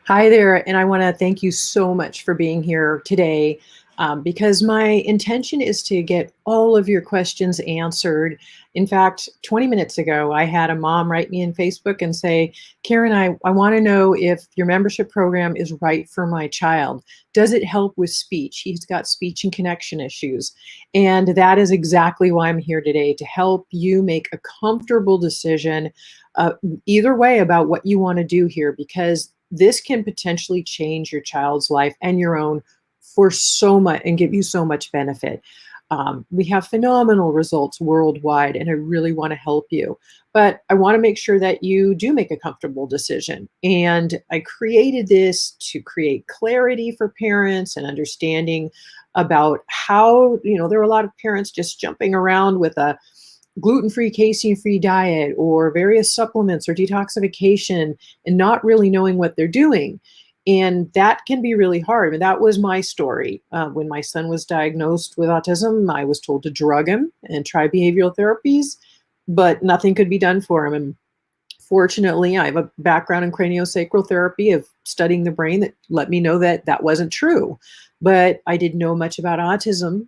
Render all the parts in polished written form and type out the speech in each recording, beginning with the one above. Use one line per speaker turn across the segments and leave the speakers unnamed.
Hi there, and I want to thank you so much for being here today because my intention is to get all of your questions answered. In fact, 20 minutes ago, I had a mom write me in Facebook and say, Karen, I want to know if your membership program is right for my child. Does it help with speech? He's got speech and connection issues. And that is exactly why I'm here today to help you make a comfortable decision uh, either way about what you want to do here because this can potentially change your child's life and your own for so much and give you so much benefit. We have phenomenal results worldwide, and I really want to help you. But I want to make sure that you do make a comfortable decision. And I created this to create clarity for parents and understanding about how, there are a lot of parents just jumping around with a gluten-free, casein-free diet or various supplements or detoxification and not really knowing what they're doing. And that can be really hard. And that was my story. When my son was diagnosed with autism, I was told to drug him and try behavioral therapies, but nothing could be done for him. And fortunately, I have a background in craniosacral therapy of studying the brain that let me know that that wasn't true. But I didn't know much about autism,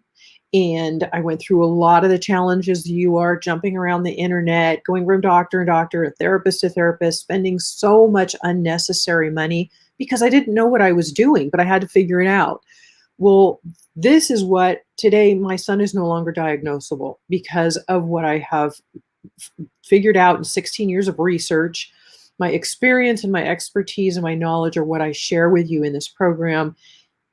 and I went through a lot of the challenges you are jumping around the internet, going from doctor to doctor, therapist to therapist, spending so much unnecessary money because I didn't know what I was doing, but I had to figure it out. Well, this is what today my son is no longer diagnosable because of what I have figured out in 16 years of research. My experience and my expertise and my knowledge are what I share with you in this program.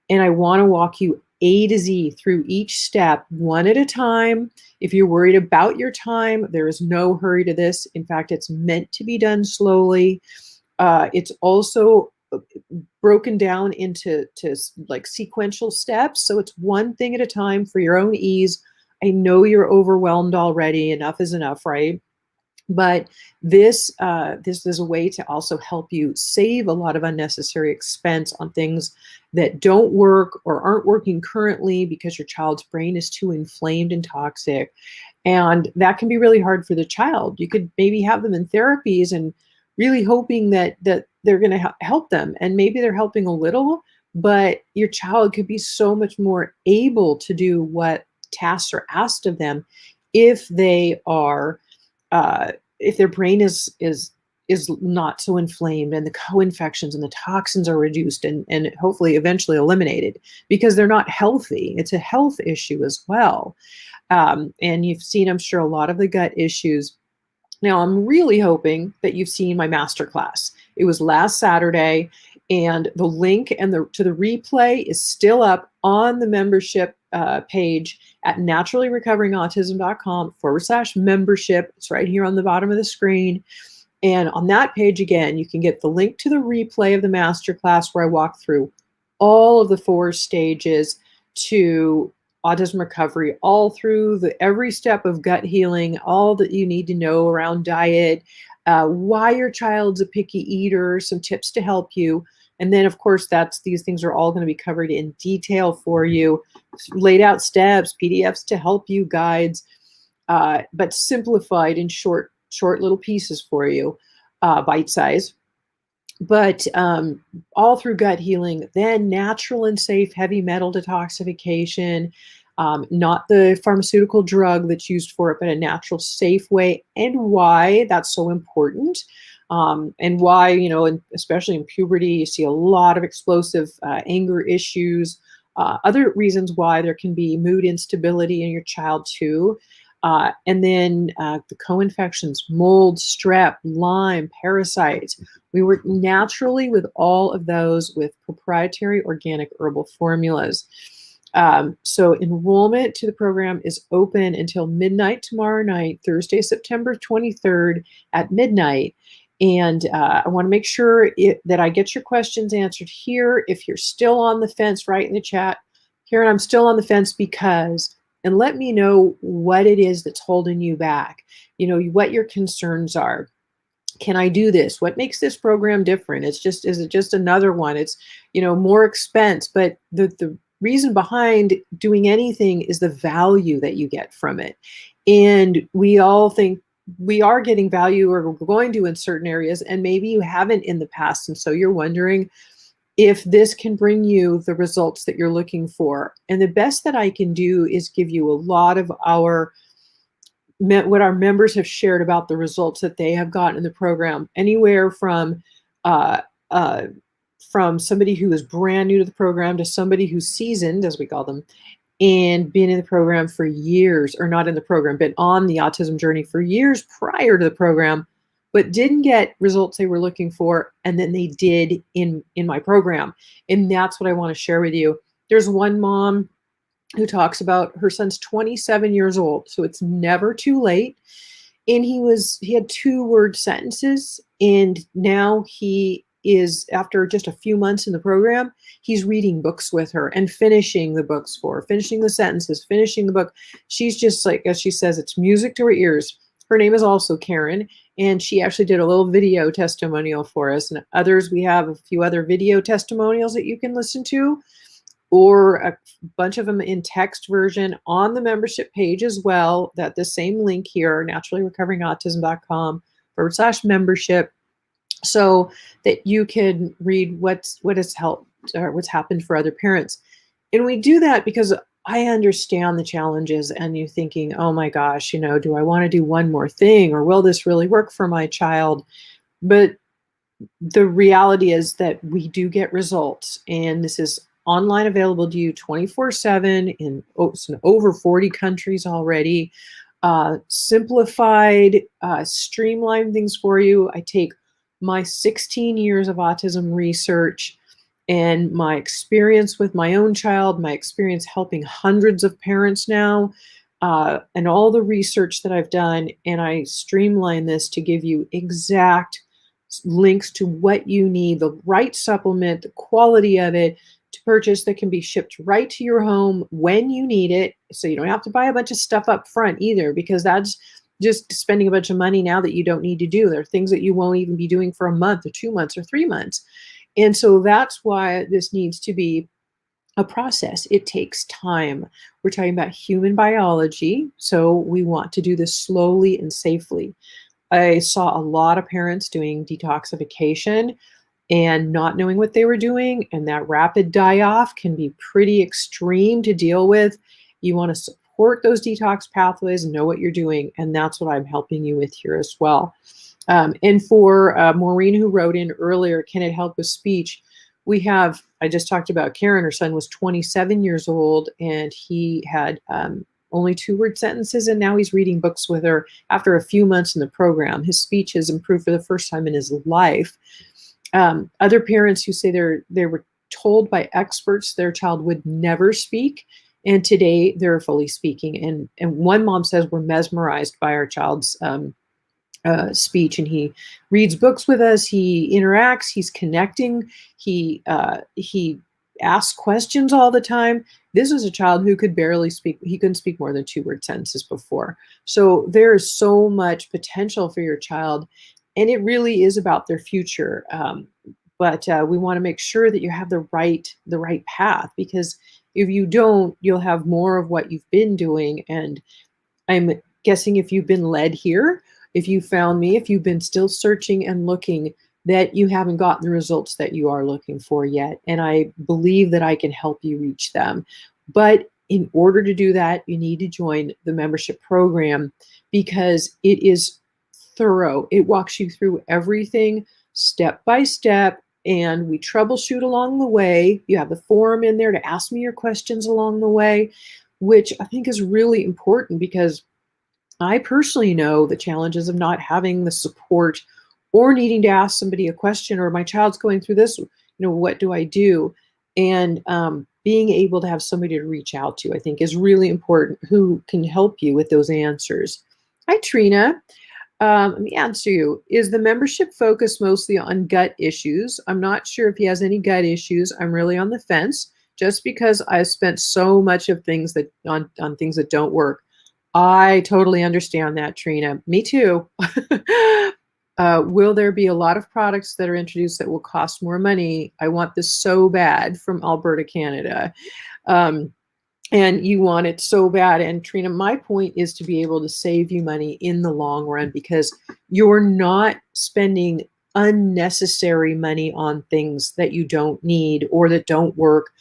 And I want to walk you A to Z through each step, one at a time. If you're worried about your time, there is no hurry to this. In fact, it's meant to be done slowly. It's also broken down into like sequential steps. So it's one thing at a time for your own ease. I know you're overwhelmed already. Enough is enough, right? But this is a way to also help you save a lot of unnecessary expense on things that don't work or aren't working currently because your child's brain is too inflamed and toxic. And that can be really hard for the child. You could maybe have them in therapies and really hoping that they're going to help them. And maybe they're helping a little, but your child could be so much more able to do what tasks are asked of them if they are if their brain is not so inflamed and the co-infections and the toxins are reduced and hopefully eventually eliminated because they're not healthy. It's a health issue as well. And you've seen, I'm sure, a lot of the gut issues. Now, I'm really hoping that you've seen my masterclass. It was last Saturday, and the link to the replay is still up on the membership page at naturallyrecoveringautism.com/membership. It's right here on the bottom of the screen. And on that page, again, you can get the link to the replay of the masterclass where I walk through all of the 4 stages to autism recovery, all through every step of gut healing, all that you need to know around diet, why your child's a picky eater, some tips to help you. And then, of course, these things are all going to be covered in detail for you, laid out steps, PDFs to help you, guides, but simplified in short little pieces for you, bite size. But all through gut healing, then natural and safe heavy metal detoxification, not the pharmaceutical drug that's used for it, but a natural, safe way, and why that's so important. And why, and especially in puberty, you see a lot of explosive anger issues. Other reasons why there can be mood instability in your child too. And then the co-infections, mold, strep, Lyme, parasites. We work naturally with all of those with proprietary organic herbal formulas. So enrollment to the program is open until midnight tomorrow night, Thursday, September 23rd at midnight. And I want to make sure that I get your questions answered here. If you're still on the fence, write in the chat, Karen, I'm still on the fence because, and let me know what it is that's holding you back. What your concerns are. Can I do this? What makes this program different? Is it just another one? It's, more expense, but the reason behind doing anything is the value that you get from it. And we all think we are getting value or we're going to in certain areas, and maybe you haven't in the past. And so you're wondering, if this can bring you the results that you're looking for. And the best that I can do is give you a lot of what our members have shared about the results that they have gotten in the program, anywhere uh, uh, from somebody who is brand new to the program to somebody who's seasoned, as we call them, and been in the program for years, or not in the program, been on the autism journey for years prior to the program, but didn't get results they were looking for, and then they did in my program. And that's what I want to share with you. There's one mom who talks about her son's 27 years old, so it's never too late. And he had 2-word sentences, and now he is, after just a few months in the program, he's reading books with her and finishing the books for her, finishing the sentences, finishing the book. She's just like, as she says, it's music to her ears. Her name is also Karen, and she actually did a little video testimonial for us. And others, we have a few other video testimonials that you can listen to, or a bunch of them in text version on the membership page as well. That the same link here, naturallyrecoveringautism.com/membership, so that you can read what has helped or what's happened for other parents. And we do that because I understand the challenges, and you're thinking, oh my gosh, do I want to do one more thing, or will this really work for my child? But the reality is that we do get results, and this is online available to you 24/7 in over 40 countries already. Simplified, streamlined things for you. I take my 16 years of autism research and my experience with my own child, my experience helping hundreds of parents now, and all the research that I've done, and I streamline this to give you exact links to what you need, the right supplement, the quality of it to purchase, that can be shipped right to your home when you need it. So you don't have to buy a bunch of stuff up front either, because that's just spending a bunch of money now that you don't need to do. There are things that you won't even be doing for a month or 2 months or 3 months. And so that's why this needs to be a process. It takes time. We're talking about human biology, so we want to do this slowly and safely. I saw a lot of parents doing detoxification and not knowing what they were doing, and that rapid die-off can be pretty extreme to deal with. You want to support those detox pathways and know what you're doing, and that's what I'm helping you with here as well. And for Maureen, who wrote in earlier, can it help with speech? I just talked about Karen. Her son was 27 years old, and he had only 2-word sentences, and now he's reading books with her after a few months in the program. His speech has improved for the first time in his life. Other parents who say they were told by experts their child would never speak, and today they're fully speaking. And one mom says, we're mesmerized by our child's speech, and he reads books with us, he interacts, he's connecting, he asks questions all the time. This is a child who could barely speak. He couldn't speak more than 2-word sentences before. So there is so much potential for your child, and it really is about their future. But we want to make sure that you have the right path, because if you don't, you'll have more of what you've been doing. And I'm guessing if you've been led here, if you found me, if you've been still searching and looking, that you haven't gotten the results that you are looking for yet. And I believe that I can help you reach them. But in order to do that, you need to join the membership program, because it is thorough. It walks you through everything step by step, and we troubleshoot along the way. You have the forum in there to ask me your questions along the way, which I think is really important, because I personally know the challenges of not having the support, or needing to ask somebody a question, or my child's going through this, what do I do? And being able to have somebody to reach out to, I think, is really important, who can help you with those answers. Hi, Trina. Let me answer you. Is the membership focused mostly on gut issues? I'm not sure if he has any gut issues. I'm really on the fence, just because I've spent so much of things on things that don't work. I totally understand that, Trina. Me too. Will there be a lot of products that are introduced that will cost more money? I want this so bad, from Alberta, Canada. And you want it so bad. And Trina, my point is to be able to save you money in the long run, because you're not spending unnecessary money on things that you don't need or that don't work.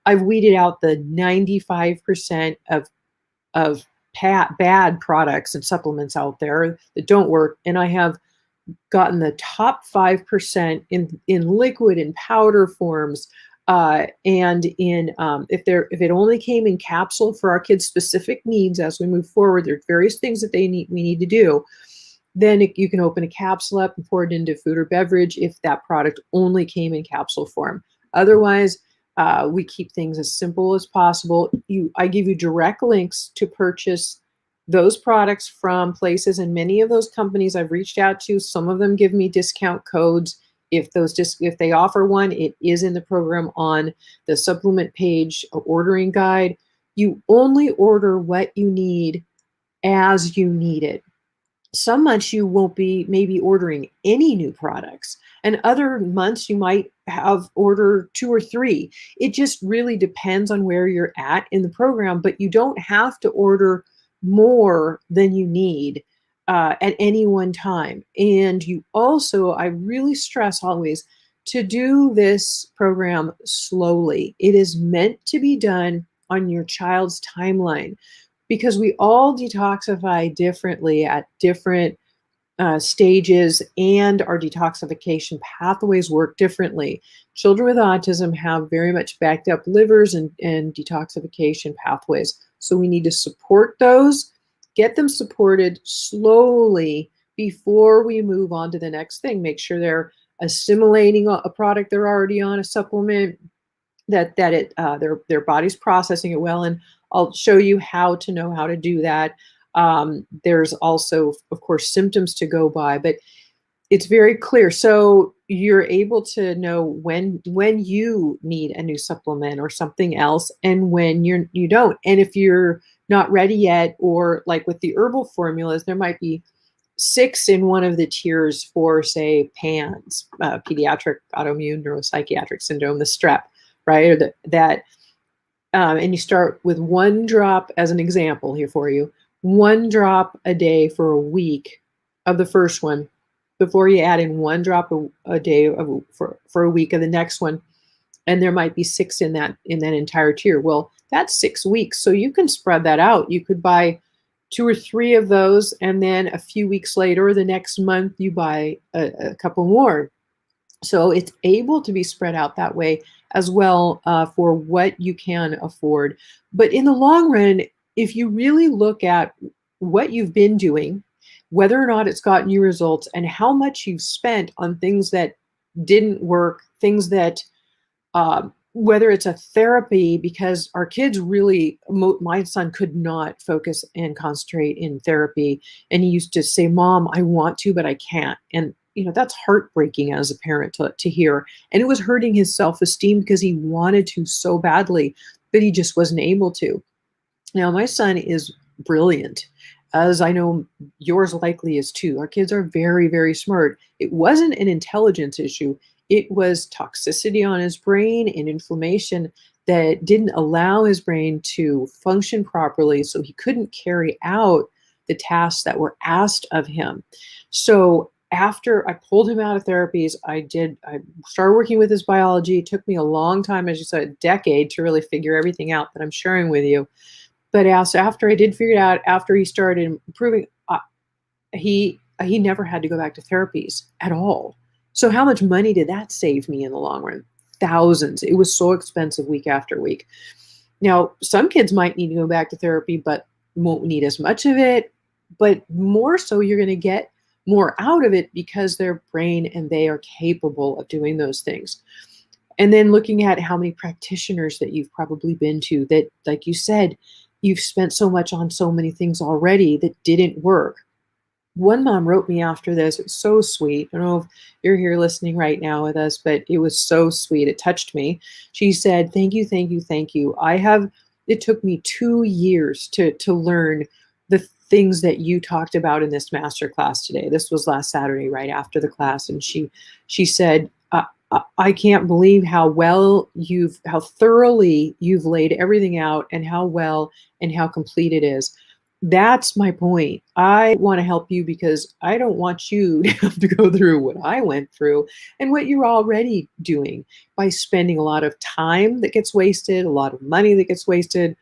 I've weeded out the 95% of bad products and supplements out there that don't work, and I have gotten the top 5% in liquid and powder forms, and in if it only came in capsule for our kids' specific needs as we move forward. There's various things that we need to do. Then you can open a capsule up and pour it into food or beverage if that product only came in capsule form. Otherwise, we keep things as simple as possible. I give you direct links to purchase those products from places, and many of those companies I've reached out to, some of them give me discount codes. If they offer one, it is in the program on the supplement page ordering guide. You only order what you need as you need it. Some months you won't be maybe ordering any new products, and other months you might have order 2 or 3. It just really depends on where you're at in the program, but you don't have to order more than you need at any one time. And you also, I really stress always to do this program slowly. It is meant to be done on your child's timeline, because we all detoxify differently at different stages, and our detoxification pathways work differently. Children with autism have very much backed up livers and detoxification pathways. So we need to support those, get them supported slowly before we move on to the next thing. Make sure they're assimilating a product they're already on, a supplement, that their body's processing it well. And I'll show you how to do that. There's also, of course, symptoms to go by, but it's very clear. So you're able to know when you need a new supplement or something else, and when you don't. And if you're not ready yet, or like with the herbal formulas, there might be 6 in one of the tiers for, say, PANS, pediatric autoimmune neuropsychiatric syndrome, the strep, right? Or and you start with 1 drop as an example here for you, 1 drop a day for a week of the first one, before you add in 1 drop a day for a week of the next one. And there might be 6 in that entire tier. Well, that's 6 weeks. So you can spread that out. You could buy 2 or 3 of those, and then a few weeks later, or the next month, you buy a couple more. So it's able to be spread out that way as well, for what you can afford. But in the long run, if you really look at what you've been doing, whether or not it's gotten you results, and how much you've spent on things that didn't work, things that, whether it's a therapy, because our kids really, my son could not focus and concentrate in therapy. And he used to say, "Mom, I want to, but I can't." And that's heartbreaking as a parent to hear. And it was hurting his self-esteem, because he wanted to so badly, but he just wasn't able to. Now, my son is brilliant, as I know yours likely is too. Our kids are very, very smart. It wasn't an intelligence issue. It was toxicity on his brain and inflammation that didn't allow his brain to function properly, so he couldn't carry out the tasks that were asked of him. So after I pulled him out of therapies, I started working with his biology. It took me a long time, as you said, a decade, to really figure everything out that I'm sharing with you. But also, after I did figure it out, after he started improving, he never had to go back to therapies at all. So how much money did that save me in the long run? Thousands. It was so expensive week after week. Now, some kids might need to go back to therapy, but won't need as much of it. But more so, you're going to get more out of it, because their brain and they are capable of doing those things. And then looking at how many practitioners that you've probably been to, that, like you said, you've spent so much on so many things already that didn't work. One mom wrote me after this. It was so sweet. I don't know if you're here listening right now with us, but it was so sweet. It touched me. She said, "Thank you, thank you, thank you. It took me 2 years to learn the things that you talked about in this masterclass today." This was last Saturday, right after the class. And she said, I can't believe how thoroughly you've laid everything out, and how well and how complete it is. That's my point. I want to help you because I don't want you to have to go through what I went through and what you're already doing by spending a lot of time that gets wasted, a lot of money that gets wasted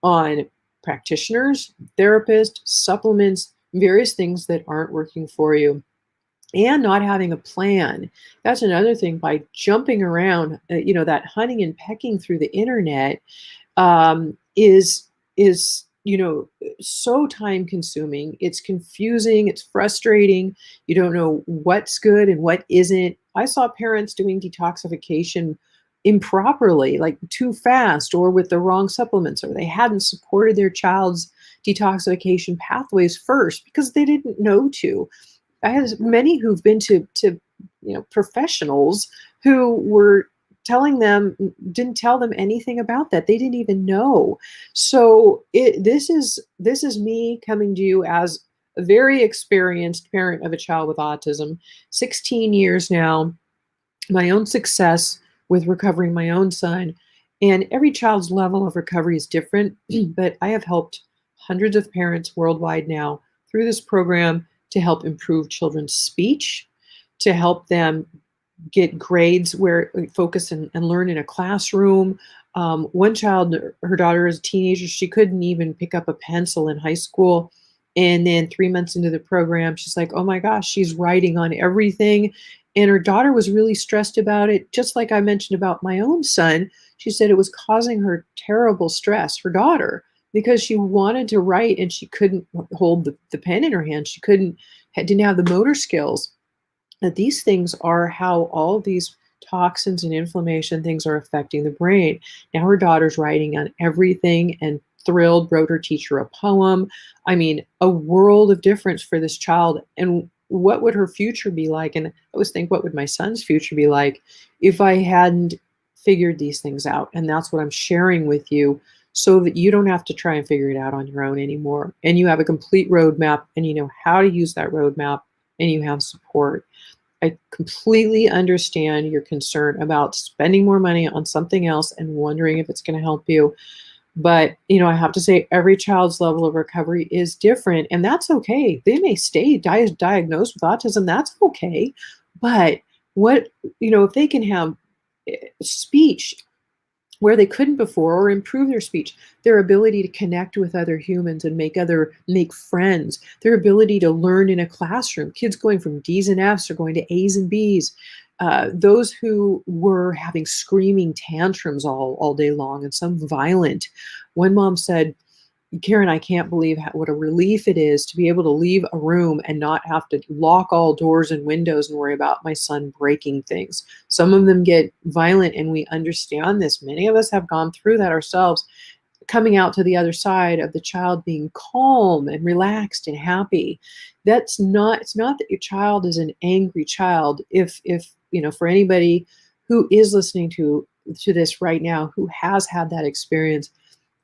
on practitioners, therapists, supplements, various things that aren't working for you, and not having a plan. That's another thing. By jumping around, that hunting and pecking through the internet, is so time consuming. It's confusing, it's frustrating. You don't know what's good and what isn't. I saw parents doing detoxification improperly, like too fast, or with the wrong supplements, or they hadn't supported their child's detoxification pathways first because they didn't know to. I had many who've been to professionals who were telling them, didn't tell them anything about that. They didn't even know. So this is me coming to you as a very experienced parent of a child with autism, 16 years now, my own success with recovering my own son. And every child's level of recovery is different, but I have helped hundreds of parents worldwide now through this program to help improve children's speech, to help them get grades where focus and learn in a classroom. One child, her daughter is a teenager, she couldn't even pick up a pencil in high school. And then 3 months into the program, she's like, oh my gosh, she's writing on everything. And her daughter was really stressed about it. Just like I mentioned about my own son, she said it was causing her terrible stress, her daughter, because she wanted to write and she couldn't hold the pen in her hand. She didn't have the motor skills. That these things are how all these toxins and inflammation things are affecting the brain. Now her daughter's writing on everything and thrilled, wrote her teacher a poem. I mean, a world of difference for this child. And what would her future be like? And I always think, what would my son's future be like if I hadn't figured these things out? And that's what I'm sharing with you so that you don't have to try and figure it out on your own anymore. And you have a complete roadmap and you know how to use that roadmap and you have support. I completely understand your concern about spending more money on something else and wondering if it's going to help you. But, I have to say every child's level of recovery is different, and that's okay. They may stay diagnosed with autism. That's okay. But if they can have speech where they couldn't before, or improve their speech, their ability to connect with other humans and make friends, their ability to learn in a classroom, kids going from D's and F's are going to A's and B's, those who were having screaming tantrums all day long, and some violent. One mom said, Karen, I can't believe what a relief it is to be able to leave a room and not have to lock all doors and windows and worry about my son breaking things. Some of them get violent, and we understand this. Many of us have gone through that ourselves, coming out to the other side of the child being calm and relaxed and happy. It's not that your child is an angry child. If for anybody who is listening to this right now, who has had that experience,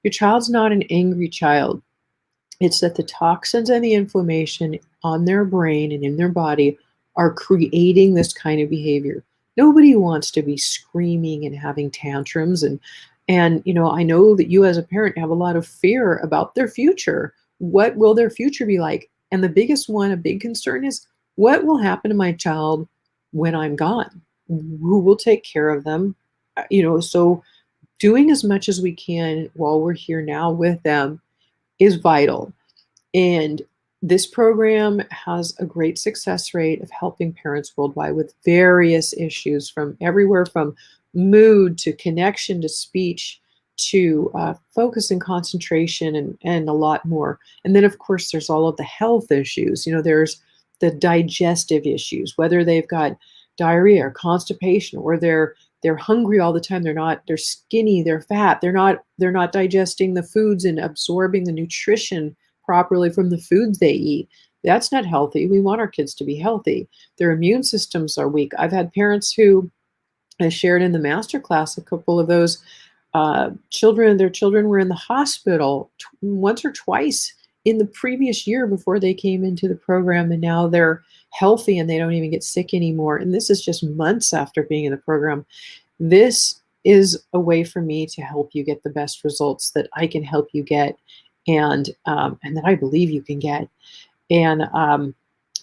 your child's not an angry child. It's that the toxins and the inflammation on their brain and in their body are creating this kind of behavior. Nobody wants to be screaming and having tantrums. And I know that you as a parent have a lot of fear about their future. What will their future be like? And the biggest one, a big concern, is what will happen to my child when I'm gone? Who will take care of them? So doing as much as we can while we're here now with them is vital. And this program has a great success rate of helping parents worldwide with various issues, from everywhere from mood to connection to speech to focus and concentration, and a lot more. And then, of course, there's all of the health issues. There's the digestive issues, whether they've got diarrhea or constipation, or they're hungry all the time. They're skinny, they're fat, they're not digesting the foods and absorbing the nutrition properly from the foods they eat. That's not healthy. We want our kids to be healthy. Their immune systems are weak. I've had parents who, I shared in the masterclass, a couple of those their children were in the hospital once or twice in the previous year before they came into the program, and now they're healthy and they don't even get sick anymore. And this is just months after being in the program. This is a way for me to help you get the best results that I can help you get. and that I believe you can get. And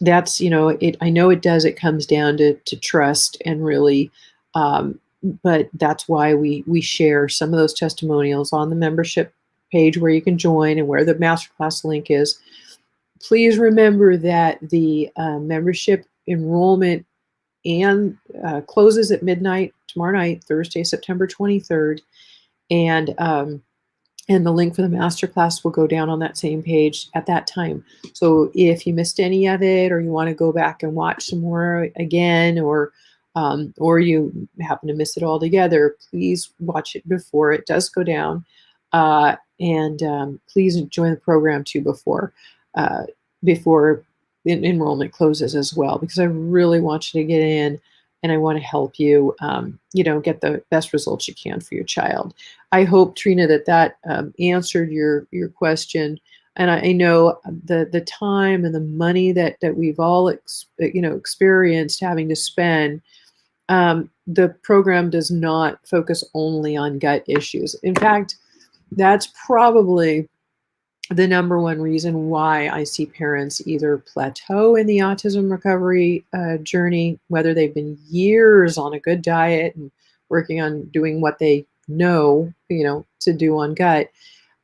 that's, I know it does. It comes down to trust and really, um, but that's why we share some of those testimonials on the membership page where you can join and where the masterclass link is. Please remember that the membership enrollment and closes at midnight tomorrow night, Thursday, September 23rd, and and the link for the masterclass will go down on that same page at that time. So if you missed any of it, or you want to go back and watch some more again, or you happen to miss it altogether, please watch it before it does go down, and please join the program too uh, before enrollment closes as well, because I really want you to get in, and I want to help you, get the best results you can for your child. I hope, Trina, that answered your question. And I know the time and the money that we've all experienced having to spend. The program does not focus only on gut issues. In fact, that's probably the number one reason why I see parents either plateau in the autism recovery journey, whether they've been years on a good diet and working on doing what they know, to do on gut,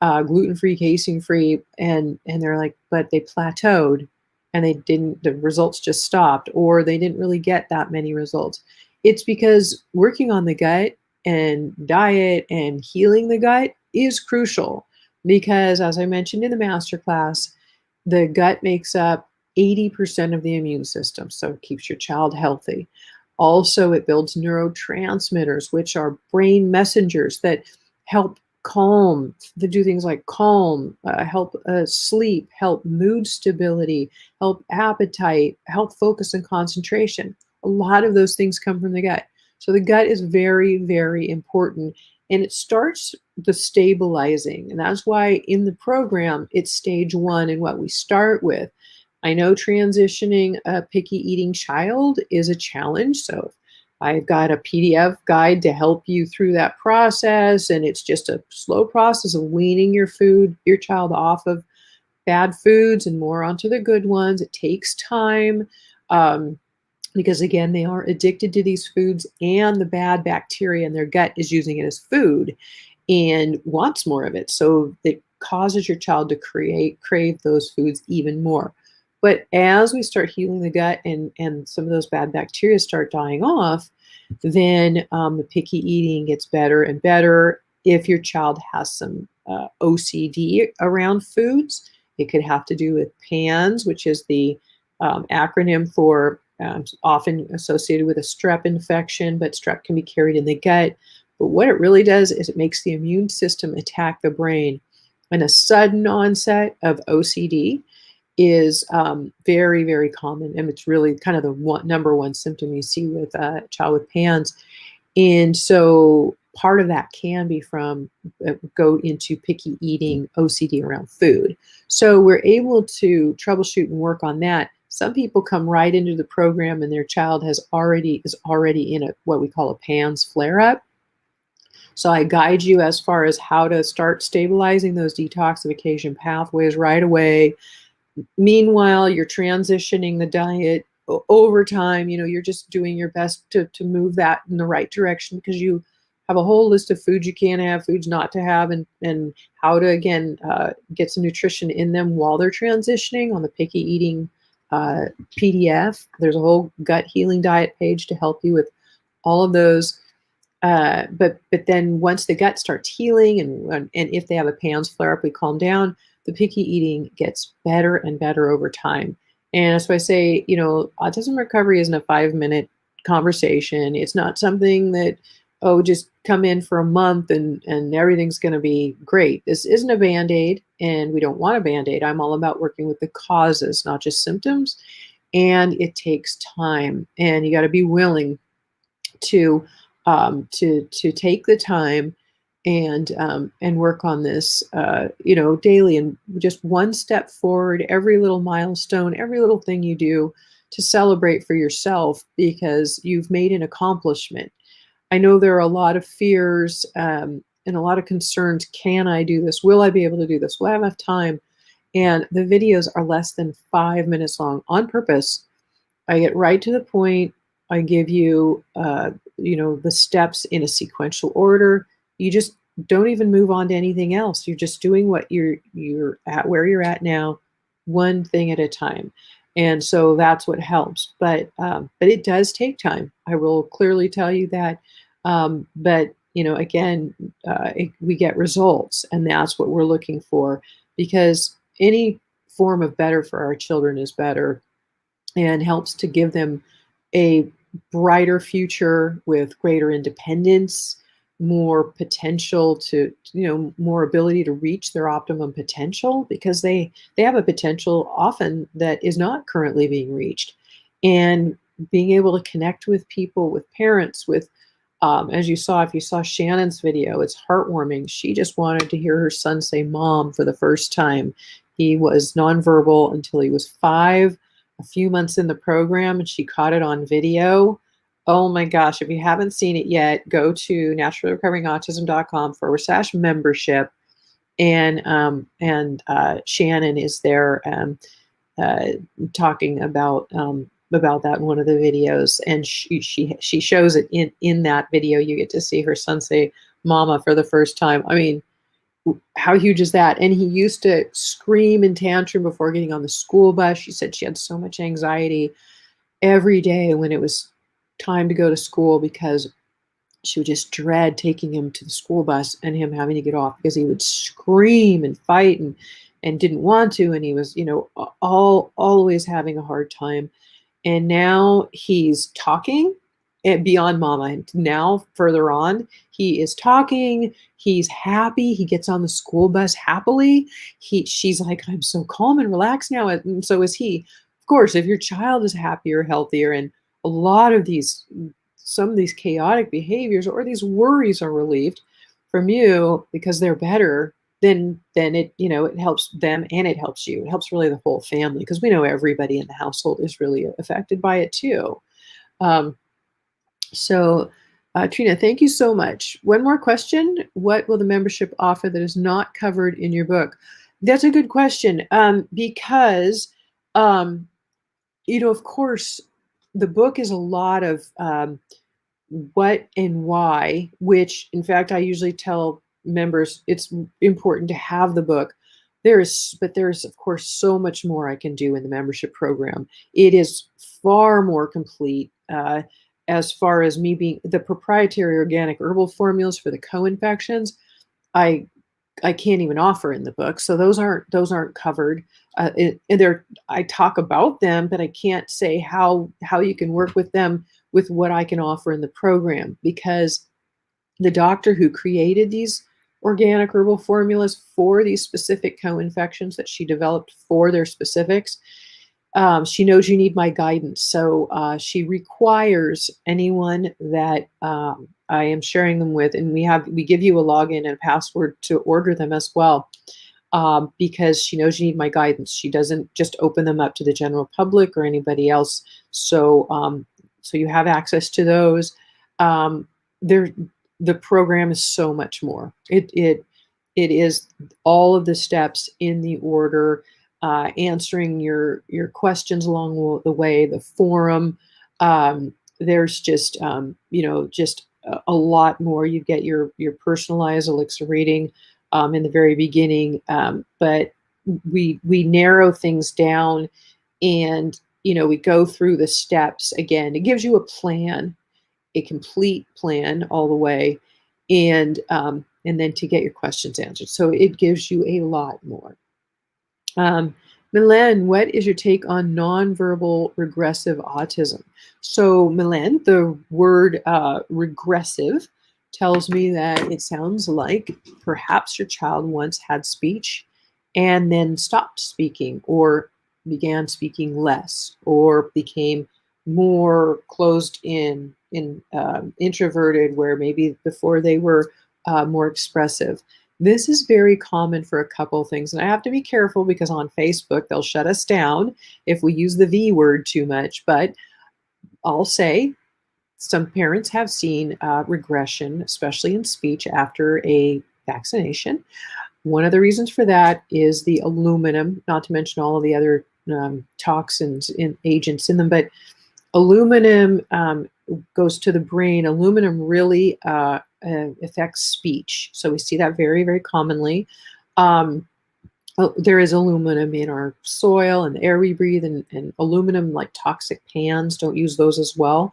gluten-free, casein-free, and they're like, but they plateaued and the results just stopped, or they didn't really get that many results. It's because working on the gut and diet and healing the gut is crucial, because as I mentioned in the masterclass, the gut makes up 80% of the immune system, so it keeps your child healthy. Also, it builds neurotransmitters, which are brain messengers that help calm, to do things like calm, help sleep, help mood stability, help appetite, help focus and concentration. A lot of those things come from the gut. So the gut is very, very important. And it starts the stabilizing. And that's why in the program, it's stage one and what we start with. I know transitioning a picky eating child is a challenge. So I've got a PDF guide to help you through that process. And it's just a slow process of weaning your child off of bad foods and more onto the good ones. It takes time. Because again, they are addicted to these foods, and the bad bacteria in their gut is using it as food and wants more of it. So it causes your child to crave those foods even more. But as we start healing the gut and some of those bad bacteria start dying off, then the picky eating gets better and better. If your child has some OCD around foods, it could have to do with PANS, which is the acronym for often associated with a strep infection, but strep can be carried in the gut. But what it really does is it makes the immune system attack the brain. And a sudden onset of OCD is very, very common. And it's really kind of the number one symptom you see with a child with PANS. And so part of that can be from go into picky eating, OCD around food. So we're able to troubleshoot and work on that. Some people come right into the program and their child is already in what we call a PANS flare-up. So I guide you as far as how to start stabilizing those detoxification pathways right away. Meanwhile, you're transitioning the diet over time. You're just doing your best to move that in the right direction, because you have a whole list of foods you can have, foods not to have, and how to, again, get some nutrition in them while they're transitioning on the picky eating PDF. There's a whole gut healing diet page to help you with all of those. But then once the gut starts healing, and if they have a PANS flare up, we calm down, the picky eating gets better and better over time. And so I say, autism recovery isn't a 5-minute conversation. It's not something that, just come in for a month and everything's going to be great. This isn't a Band-Aid, and we don't want a Band-Aid. I'm all about working with the causes, not just symptoms. And it takes time, and you got to be willing to take the time and work on this, daily, and just one step forward, every little milestone, every little thing you do to celebrate for yourself, because you've made an accomplishment. I know there are a lot of fears and a lot of concerns. Can I do this? Will I be able to do this? Will I have enough time? And the videos are less than 5 minutes long on purpose. I get right to the point. I give you, the steps in a sequential order. You just don't even move on to anything else. You're just doing what you're at where you're at now, one thing at a time. And so that's what helps. But it does take time. I will clearly tell you that. But again, we get results, and that's what we're looking for, because any form of better for our children is better and helps to give them a brighter future with greater independence, more potential to, more ability to reach their optimum potential, because they have a potential often that is not currently being reached. And being able to connect with people, with parents, with as you saw, if you saw Shannon's video, it's heartwarming. She just wanted to hear her son say mom for the first time. He was nonverbal until he was 5, a few months in the program, and she caught it on video. Oh my gosh, if you haven't seen it yet, go to naturallyrecoveringautism.com/membership. And Shannon is there uh, talking about that in one of the videos, and she shows it in that video. You get to see her son say "mama" for the first time. I mean, how huge is that? And he used to scream and tantrum before getting on the school bus. She said she had so much anxiety every day when it was time to go to school, because she would just dread taking him to the school bus and him having to get off, because he would scream and fight and didn't want to, and he was, always having a hard time. And now he's talking, and beyond mama. And now further on, he is talking. He's happy. He gets on the school bus happily. She's like, I'm so calm and relaxed now, and so is he. Of course, if your child is happier, healthier, and a lot of some of these chaotic behaviors or these worries are relieved from you because they're better, then it helps them and it helps you. It helps really the whole family, because we know everybody in the household is really affected by it too. Um, so, Trina, thank you so much. One more question. What will the membership offer that is not covered in your book? That's a good question, because, of course, the book is a lot of what and why, which in fact I usually tell members it's important to have the book. There's of course so much more I can do in the membership program. It is far more complete, as far as me being the proprietary organic herbal formulas for the co-infections. I I can't even offer in the book, so those aren't covered. I talk about them, but I can't say how you can work with them with what I can offer in the program, because the doctor who created these organic herbal formulas for these specific co-infections that she developed for their specifics, she knows you need my guidance. So she requires anyone that I am sharing them with, and we give you a login and password to order them as well, because she knows you need my guidance. She doesn't just open them up to the general public or anybody else. So you have access to those. There, the program is so much more. It is all of the steps in the order, answering your questions along the way, the forum. There's just just a lot more. You get your personalized elixir reading in the very beginning, but we narrow things down, and we go through the steps again. It gives you a plan, a complete plan all the way, and then to get your questions answered. So it gives you a lot more. Milen, what is your take on nonverbal regressive autism? So, Milen, the word regressive tells me that it sounds like perhaps your child once had speech and then stopped speaking, or began speaking less, or became more closed in introverted, where maybe before they were more expressive. This is very common for a couple of things, and I have to be careful because on Facebook they'll shut us down if we use the V word too much. But I'll say Some parents have seen regression, especially in speech after a vaccination. One of the reasons for that is the aluminum, not to mention all of the other toxins in agents in them, but aluminum goes to the brain. Aluminum really affects speech. So we see that very, very commonly. Um, there is aluminum in our soil and the air we breathe, and aluminum, like toxic pans, don't use those as well.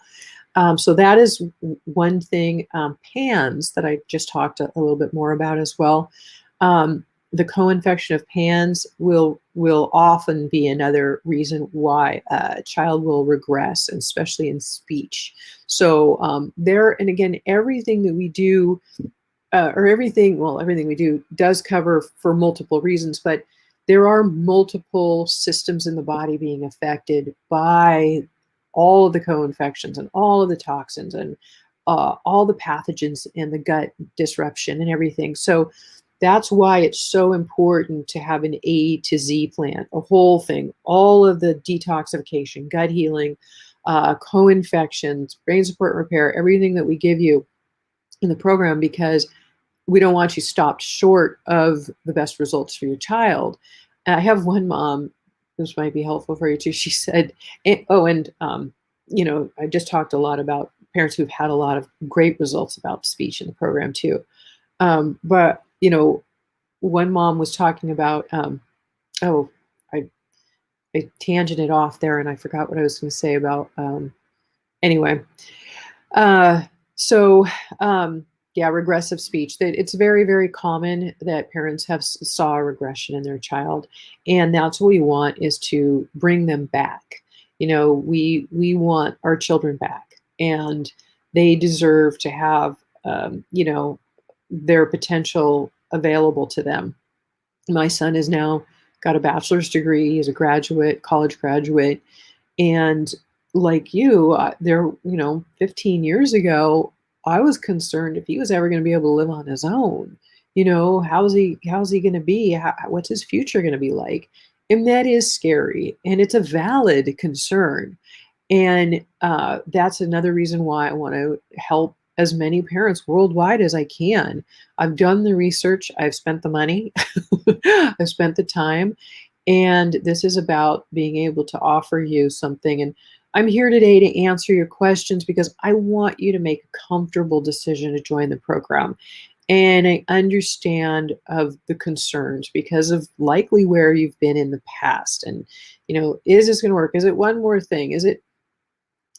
So that is one thing. Pans that I just talked a little bit more about as well. Um, the co-infection of PANS will often be another reason why a child will regress, especially in speech. So there, and again, everything that we do, or everything we do does cover for multiple reasons, but there are multiple systems in the body being affected by all of the co-infections and all of the toxins and all the pathogens and the gut disruption and everything. So that's why it's so important to have an A to Z plan, a whole thing, all of the detoxification, gut healing, co-infections, brain support repair, everything that we give you in the program, because we don't want you stopped short of the best results for your child. And I have one mom, this might be helpful for you too. She said, I just talked a lot about parents who've had a lot of great results about speech in the program too. But one mom was talking about, oh, I, I tangented off there and I forgot what I was going to say about, anyway. Uh, so, yeah, regressive speech. That it's very, very common that parents have saw a regression in their child, and that's what we want is to bring them back. We want our children back, and they deserve to have, their potential available to them. My son is now got a bachelor's degree. He's a graduate, college graduate, and like you, 15 years ago, I was concerned if he was ever going to be able to live on his own. How's he going to be? What's his future going to be like? And that is scary, and it's a valid concern. And that's another reason why I want to help as many parents worldwide as I can. I've done the research, I've spent the money, I've spent the time, and this is about being able to offer you something. And I'm here today to answer your questions because I want you to make a comfortable decision to join the program. And I understand of the concerns because of likely where you've been in the past. And, is this going to work? Is it one more thing? Is it?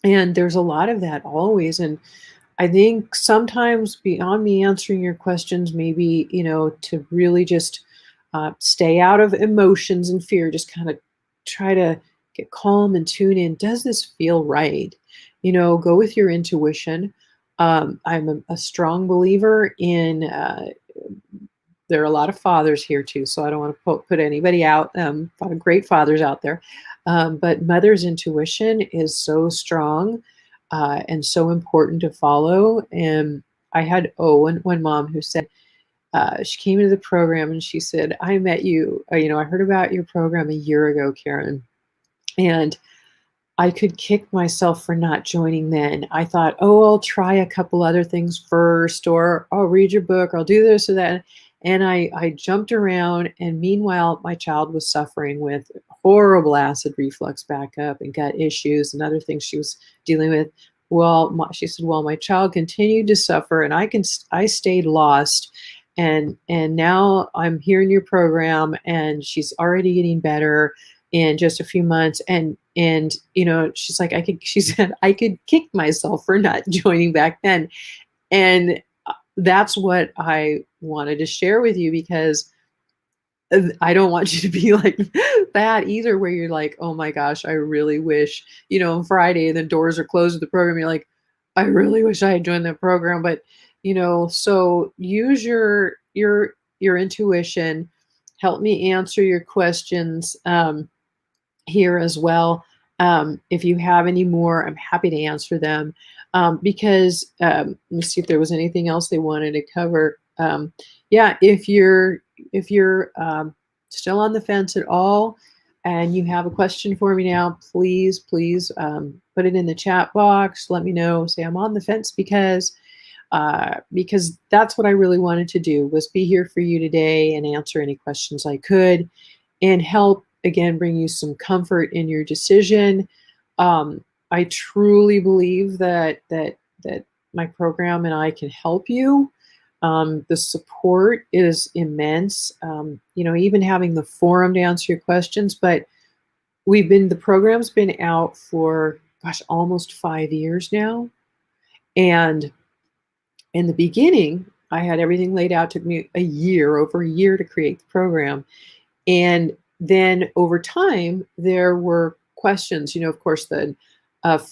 And there's a lot of that always. And I think sometimes beyond me answering your questions, maybe, to really just stay out of emotions and fear, just kind of try to get calm and tune in. Does this feel right? Go with your intuition. I'm a strong believer in, there are a lot of fathers here too, so I don't want to put anybody out. A lot of great fathers out there. But mother's intuition is so strong and so important to follow. And I had one mom who said, she came into the program and she said, I met you, I heard about your program a year ago, Karen, and I could kick myself for not joining then. I thought, oh, I'll try a couple other things first, or I'll read your book, or I'll do this or that. And I jumped around. And meanwhile, my child was suffering with horrible acid reflux backup and gut issues and other things she was dealing with. Well, she said, well, my child continued to suffer and I stayed lost. And now I'm here in your program and she's already getting better in just a few months. And she's like, she said, I could kick myself for not joining back then. And that's what I wanted to share with you, because I don't want you to be like that either, where you're like, oh my gosh, I really wish, Friday and the doors are closed at the program. You're like, I really wish I had joined that program. But, so use your intuition. Help me answer your questions. Here as well. If you have any more, I'm happy to answer them. Because let me see if there was anything else they wanted to cover. Yeah, if you're still on the fence at all, and you have a question for me now, please, please put it in the chat box. Let me know. Say I'm on the fence because that's what I really wanted to do, was be here for you today and answer any questions I could and help, again, bring you some comfort in your decision. I truly believe that my program and I can help you. The support is immense. Even having the forum to answer your questions, but the program's been out for, gosh, almost 5 years now. And in the beginning, I had everything laid out. It took me over a year to create the program. And then over time, there were questions, of course, the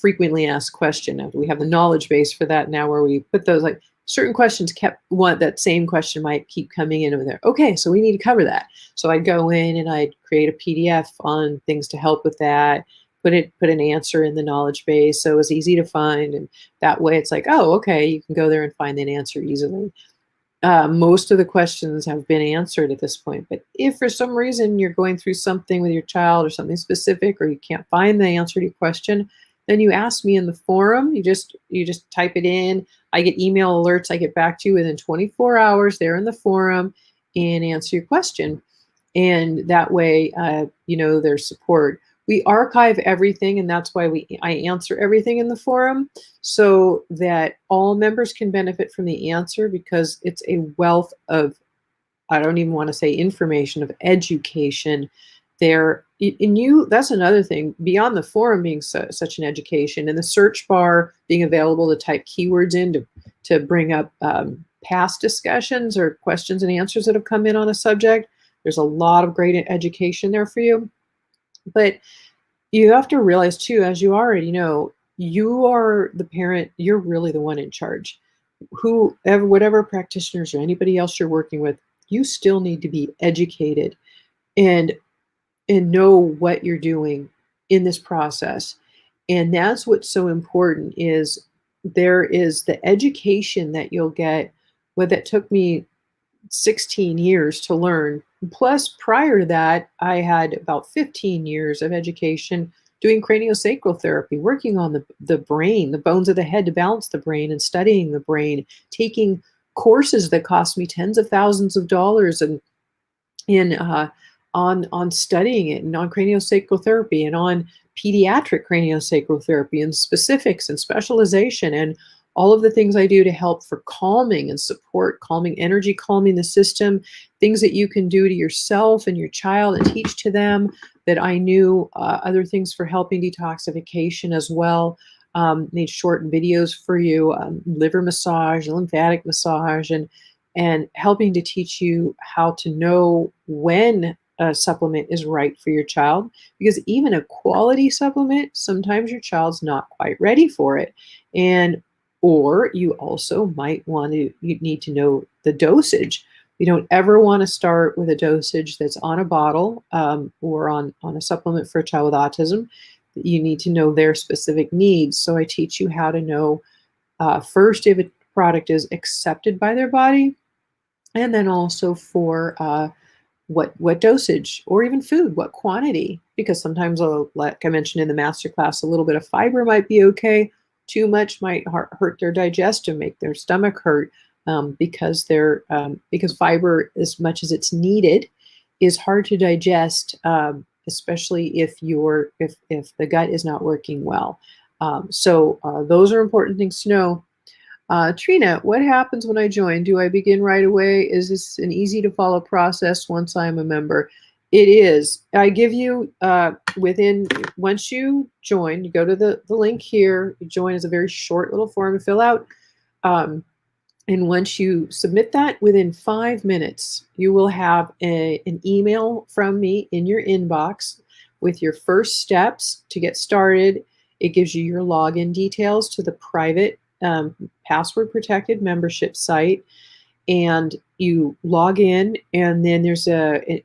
frequently asked question. Now, we have the knowledge base for that now, where we put those, like, certain questions that same question might keep coming in over there. Okay, so we need to cover that. So I'd go in and I'd create a PDF on things to help with that, put an answer in the knowledge base so it was easy to find. And that way it's like, oh, okay, you can go there and find that answer easily. Most of the questions have been answered at this point, but if for some reason you're going through something with your child or something specific, or you can't find the answer to your question, then you ask me in the forum. You just type it in. I get email alerts. I get back to you within 24 hours there in the forum and answer your question. And that way, there's support. We archive everything, and that's why I answer everything in the forum, so that all members can benefit from the answer, because it's a wealth of, I don't even want to say information, of education there. That's another thing, beyond the forum being such an education, and the search bar being available to type keywords in to bring up past discussions or questions and answers that have come in on a subject. There's a lot of great education there for you. But you have to realize too, as you already know, you are the parent, you're really the one in charge. Whatever practitioners or anybody else you're working with, you still need to be educated and know what you're doing in this process. And that's what's so important, is there is the education that you'll get. That took me 16 years to learn. Plus, prior to that, I had about 15 years of education doing craniosacral therapy, working on the brain, the bones of the head, to balance the brain and studying the brain, taking courses that cost me tens of thousands of dollars, and on studying it, and on craniosacral therapy, and on pediatric craniosacral therapy, and specifics and specialization, and all of the things I do to help for calming and support, calming energy, calming the system, things that you can do to yourself and your child and teach to them, that I knew, other things for helping detoxification as well. Made short videos for you, liver massage, lymphatic massage, and helping to teach you how to know when a supplement is right for your child, because even a quality supplement, sometimes your child's not quite ready for it. Or you also you need to know the dosage. You don't ever want to start with a dosage that's on a bottle, or on a supplement for a child with autism. You need to know their specific needs. So I teach you how to know, first, if a product is accepted by their body, and then also for what dosage, or even food, what quantity, because sometimes, like I mentioned in the masterclass, a little bit of fiber might be okay. Too much might hurt their digestion, make their stomach hurt, because fiber, as much as it's needed, is hard to digest, especially if the gut is not working well. So those are important things to know. Trina, what happens when I join? Do I begin right away? Is this an easy to follow process once I'm a member? It is. I give you, once you join, you go to the link here. You join as a very short little form to fill out. And once you submit that, within 5 minutes, you will have an email from me in your inbox with your first steps to get started. It gives you your login details to the private, password protected membership site, and you log in, and then there's a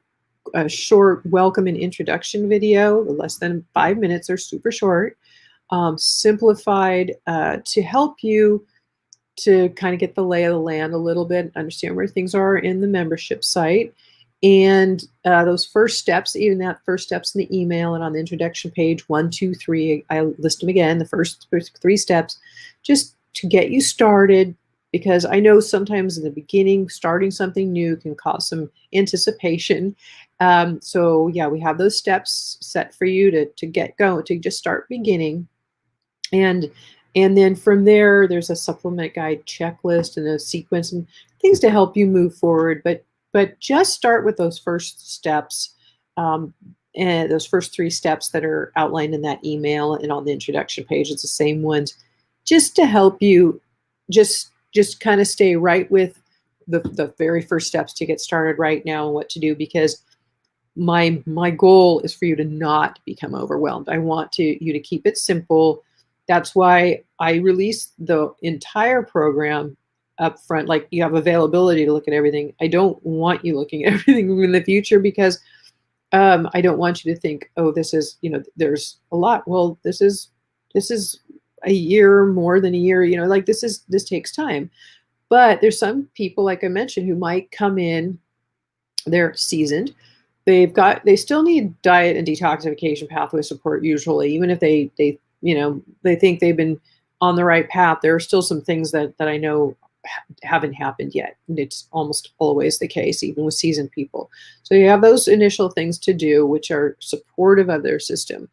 short welcome and introduction video, less than 5 minutes. They're super short, simplified, to help you to kind of get the lay of the land a little bit, understand where things are in the membership site. And those first steps, even that first steps in the email and on the introduction page, 1, 2, 3, I list them again, the first 3 steps, just to get you started. Because I know sometimes in the beginning, starting something new can cause some anticipation. So yeah, we have those steps set for you to get going, to just start beginning. And and then from there, there's a supplement guide checklist and a sequence and things to help you move forward. But just start with those first steps, um, and those first 3 steps that are outlined in that email and on the introduction page. It's the same ones, just to help you just kind of stay right with the very first steps to get started right now and what to do. Because my goal is for you to not become overwhelmed. I want you to keep it simple. That's why I release the entire program up front. Like, you have availability to look at everything. I don't want you looking at everything in the future, because I don't want you to think, oh, this is, there's a lot. Well, this is a year, more than a year, like this takes time. But there's some people, like I mentioned, who might come in, they're seasoned. They still need diet and detoxification pathway support usually, even if they think they've been on the right path. There are still some things that I know haven't happened yet. And it's almost always the case, even with seasoned people. So you have those initial things to do, which are supportive of their system.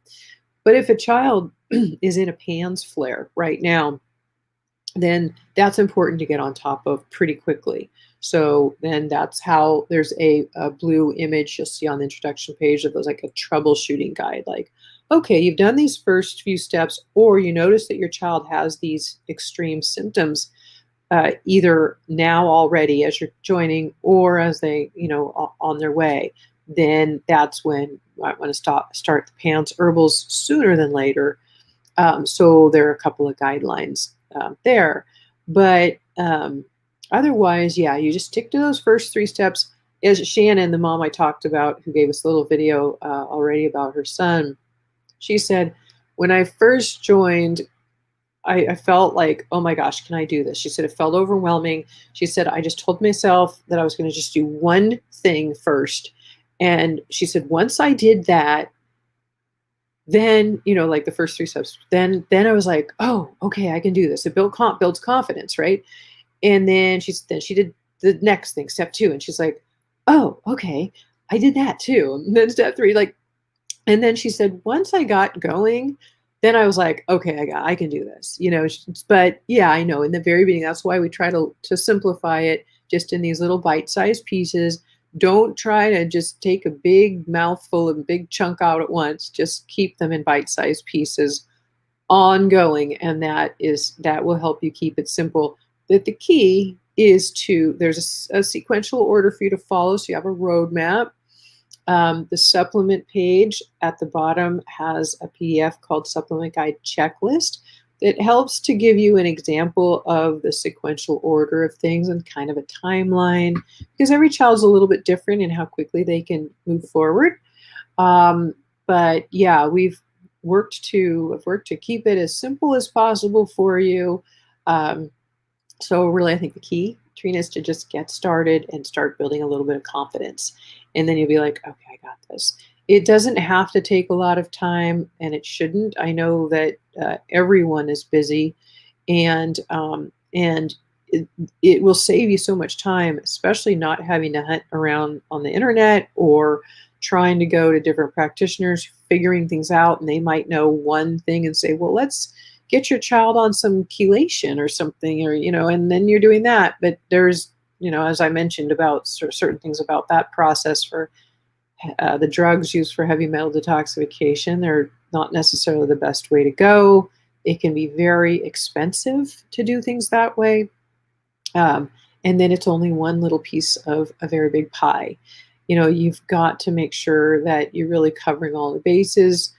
But if a child is in a PANS flare right now, then that's important to get on top of pretty quickly. So then that's how there's a blue image you'll see on the introduction page of those, like a troubleshooting guide. Like, okay, you've done these first few steps, or you notice that your child has these extreme symptoms, either now already as you're joining, or as they, on their way. Then that's when you might want to start the PANS herbals sooner than later. So there are a couple of guidelines there. But otherwise, yeah, you just stick to those first 3 steps. As Shannon, the mom I talked about, who gave us a little video already about her son, she said, when I first joined, I felt like, oh my gosh, can I do this? She said, it felt overwhelming. She said, I just told myself that I was going to just do one thing first. And she said, once I did that, then, like the first 3 steps, then I was like, oh, okay, I can do this. It builds confidence, right? And then she did the next thing, step 2, and she's like, oh, okay, I did that too. And then step 3, like, and then she said, once I got going, then I was like, okay, I can do this, But yeah, I know in the very beginning, that's why we try to simplify it just in these little bite-sized pieces. Don't try to just take a big mouthful and big chunk out at once. Just keep them in bite-sized pieces ongoing, and that will help you keep it simple. That the key is there's a sequential order for you to follow, so you have a roadmap. The supplement page at the bottom has a PDF called Supplement Guide Checklist that helps to give you an example of the sequential order of things and kind of a timeline, because every child's a little bit different in how quickly they can move forward. But yeah, I've worked to keep it as simple as possible for you. So really, I think the key, Trina, is to just get started and start building a little bit of confidence. And then you'll be like, okay, I got this. It doesn't have to take a lot of time, and it shouldn't. I know that everyone is busy, and it will save you so much time, especially not having to hunt around on the internet or trying to go to different practitioners, figuring things out, and they might know one thing and say, well, let's get your child on some chelation or something, or, and then you're doing that. But there's, as I mentioned about certain things about that process for the drugs used for heavy metal detoxification, they're not necessarily the best way to go. It can be very expensive to do things that way. And then it's only one little piece of a very big pie. You've got to make sure that you're really covering all the bases.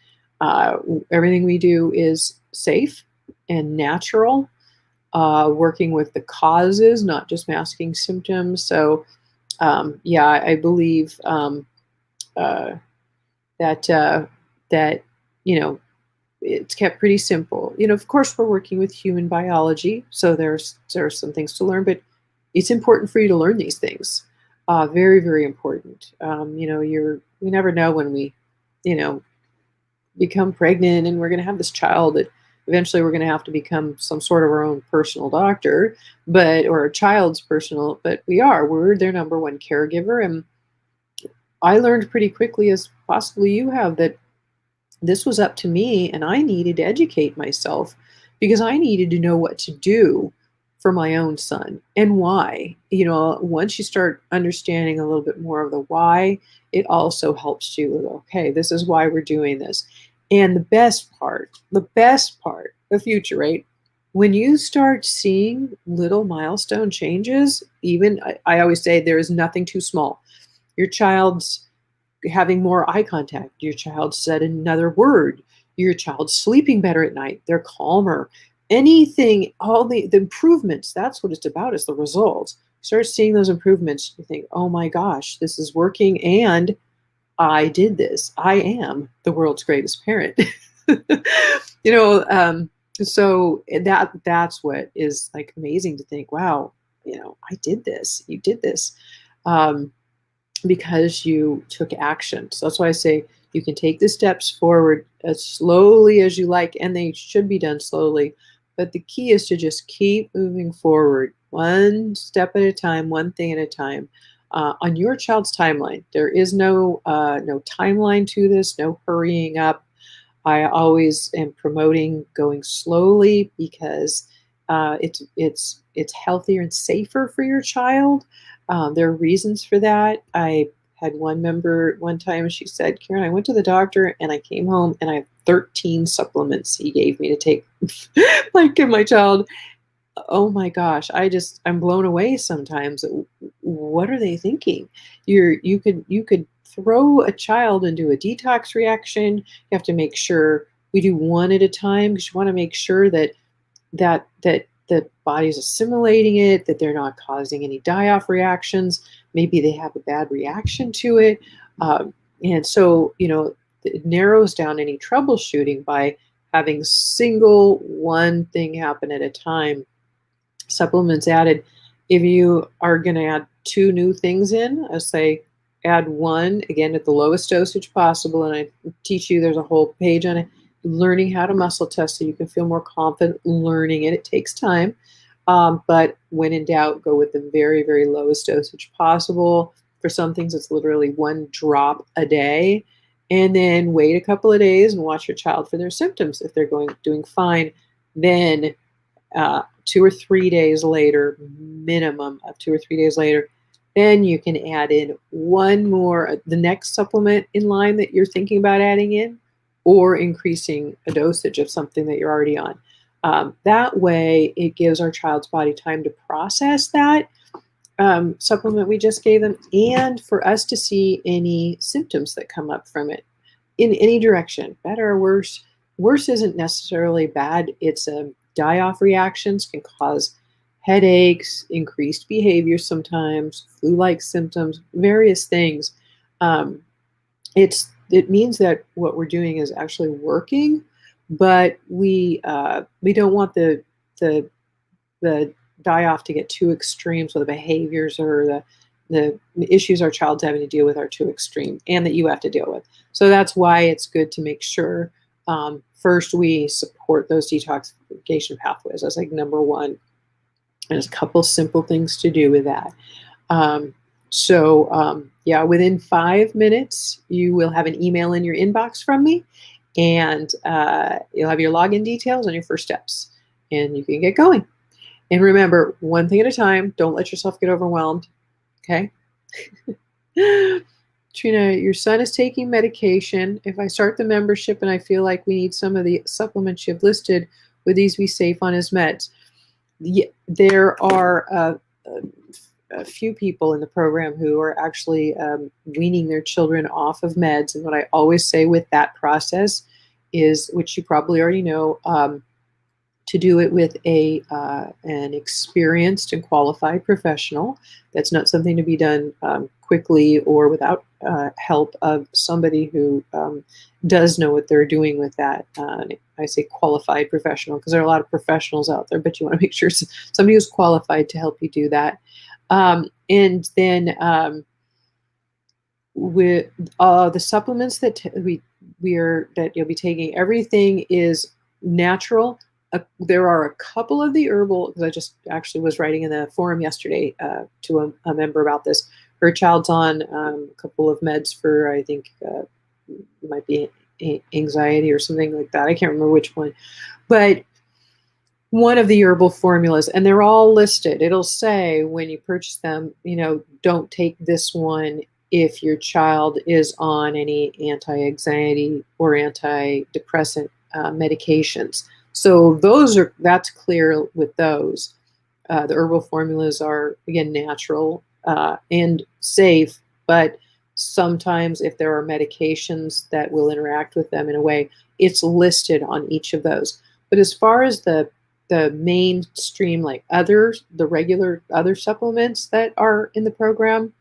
Everything we do is safe and natural, working with the causes, not just masking symptoms. So, yeah, I believe that it's kept pretty simple. Of course, we're working with human biology, so there are some things to learn, but it's important for you to learn these things. Very, very important. We never know when we, you know, become pregnant and we're going to have this child that eventually we're going to have to become some sort of our own personal doctor, but or a child's personal, but we're their number one caregiver. And I learned pretty quickly, as possibly you have, that this was up to me and I needed to educate myself because I needed to know what to do for my own son and why. Once you start understanding a little bit more of the why, it also helps you with, okay, this is why we're doing this. And the best part, the future, right? When you start seeing little milestone changes, even I always say there is nothing too small. Your child's having more eye contact. Your child said another word. Your child's sleeping better at night. They're calmer. Anything, all the improvements, that's what it's about, is the results. Start seeing those improvements. You think, oh my gosh, this is working. And I did this. I am the world's greatest parent. you know, um, so that's what is like amazing to think, wow, I did this. You did this. Um, because you took action. So that's why I say you can take the steps forward as slowly as you like, and they should be done slowly. But the key is to just keep moving forward, one step at a time, one thing at a time, on your child's timeline. There is no timeline to this, no hurrying up. I always am promoting going slowly because it's healthier and safer for your child. There are reasons for that. I had one member one time. She said, "Karen, I went to the doctor and I came home and I have 13 supplements he gave me to take." Like, give my child, oh my gosh, I'm blown away sometimes. What are they thinking? You could throw a child into a detox reaction. You have to make sure we do one at a time because you want to make sure that the body's assimilating it, that they're not causing any die-off reactions. Maybe they have a bad reaction to it. And so, it narrows down any troubleshooting by having single one thing happen at a time. Supplements added. If you are going to add two new things in, I say add one again at the lowest dosage possible. And I teach you, there's a whole page on it, learning how to muscle test so you can feel more confident learning it. It takes time. But when in doubt, go with the very, very lowest dosage possible. For some things, it's literally one drop a day. And then wait a couple of days and watch your child for their symptoms. If they're doing fine, then 2 or 3 days later, minimum of 2 or 3 days later, then you can add in one more, the next supplement in line that you're thinking about adding in, or increasing a dosage of something that you're already on. That way, it gives our child's body time to process that supplement we just gave them, and for us to see any symptoms that come up from it in any direction, better or worse. Worse isn't necessarily bad. It's die-off reactions can cause headaches, increased behavior sometimes, flu-like symptoms, various things. Um, it means that what we're doing is actually working, but we don't want the die-off to get too extreme, so the behaviors or the issues our child's having to deal with are too extreme, and that you have to deal with. So that's why it's good to make sure first we support those detoxification pathways. That's like number one. And there's a couple simple things to do with that. Yeah, within 5 minutes, you will have an email in your inbox from me, and you'll have your login details and your first steps, and you can get going. And remember, one thing at a time. Don't let yourself get overwhelmed. Okay? Trina, your son is taking medication. If I start the membership and I feel like we need some of the supplements you've listed, would these be safe on his meds? There are a few people in the program who are actually weaning their children off of meds. And what I always say with that process is, which you probably already know, to do it with an experienced and qualified professional. That's not something to be done quickly or without help of somebody who does know what they're doing with that. I say qualified professional because there are a lot of professionals out there, but you want to make sure somebody who's qualified to help you do that. And then with the supplements that that you'll be taking, everything is natural. There are a couple of the herbal, because I just actually was writing in the forum yesterday to a member about this. Her child's on a couple of meds for, I think, it might be anxiety or something like that. I can't remember which one, but one of the herbal formulas, and they're all listed. It'll say when you purchase them, don't take this one if your child is on any anti-anxiety or antidepressant medications. So that's clear with those. The herbal formulas are, again, natural and safe, but sometimes if there are medications that will interact with them in a way, it's listed on each of those. But as far as the mainstream, like the regular other supplements that are in the program,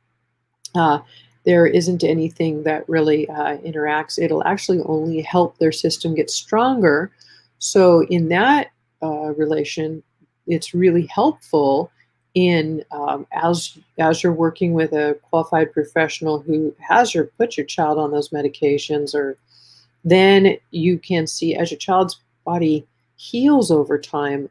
there isn't anything that really interacts. It'll actually only help their system get stronger. So in that relation, it's really helpful in as you're working with a qualified professional who has put your child on those medications, or then you can see as your child's body heals over time,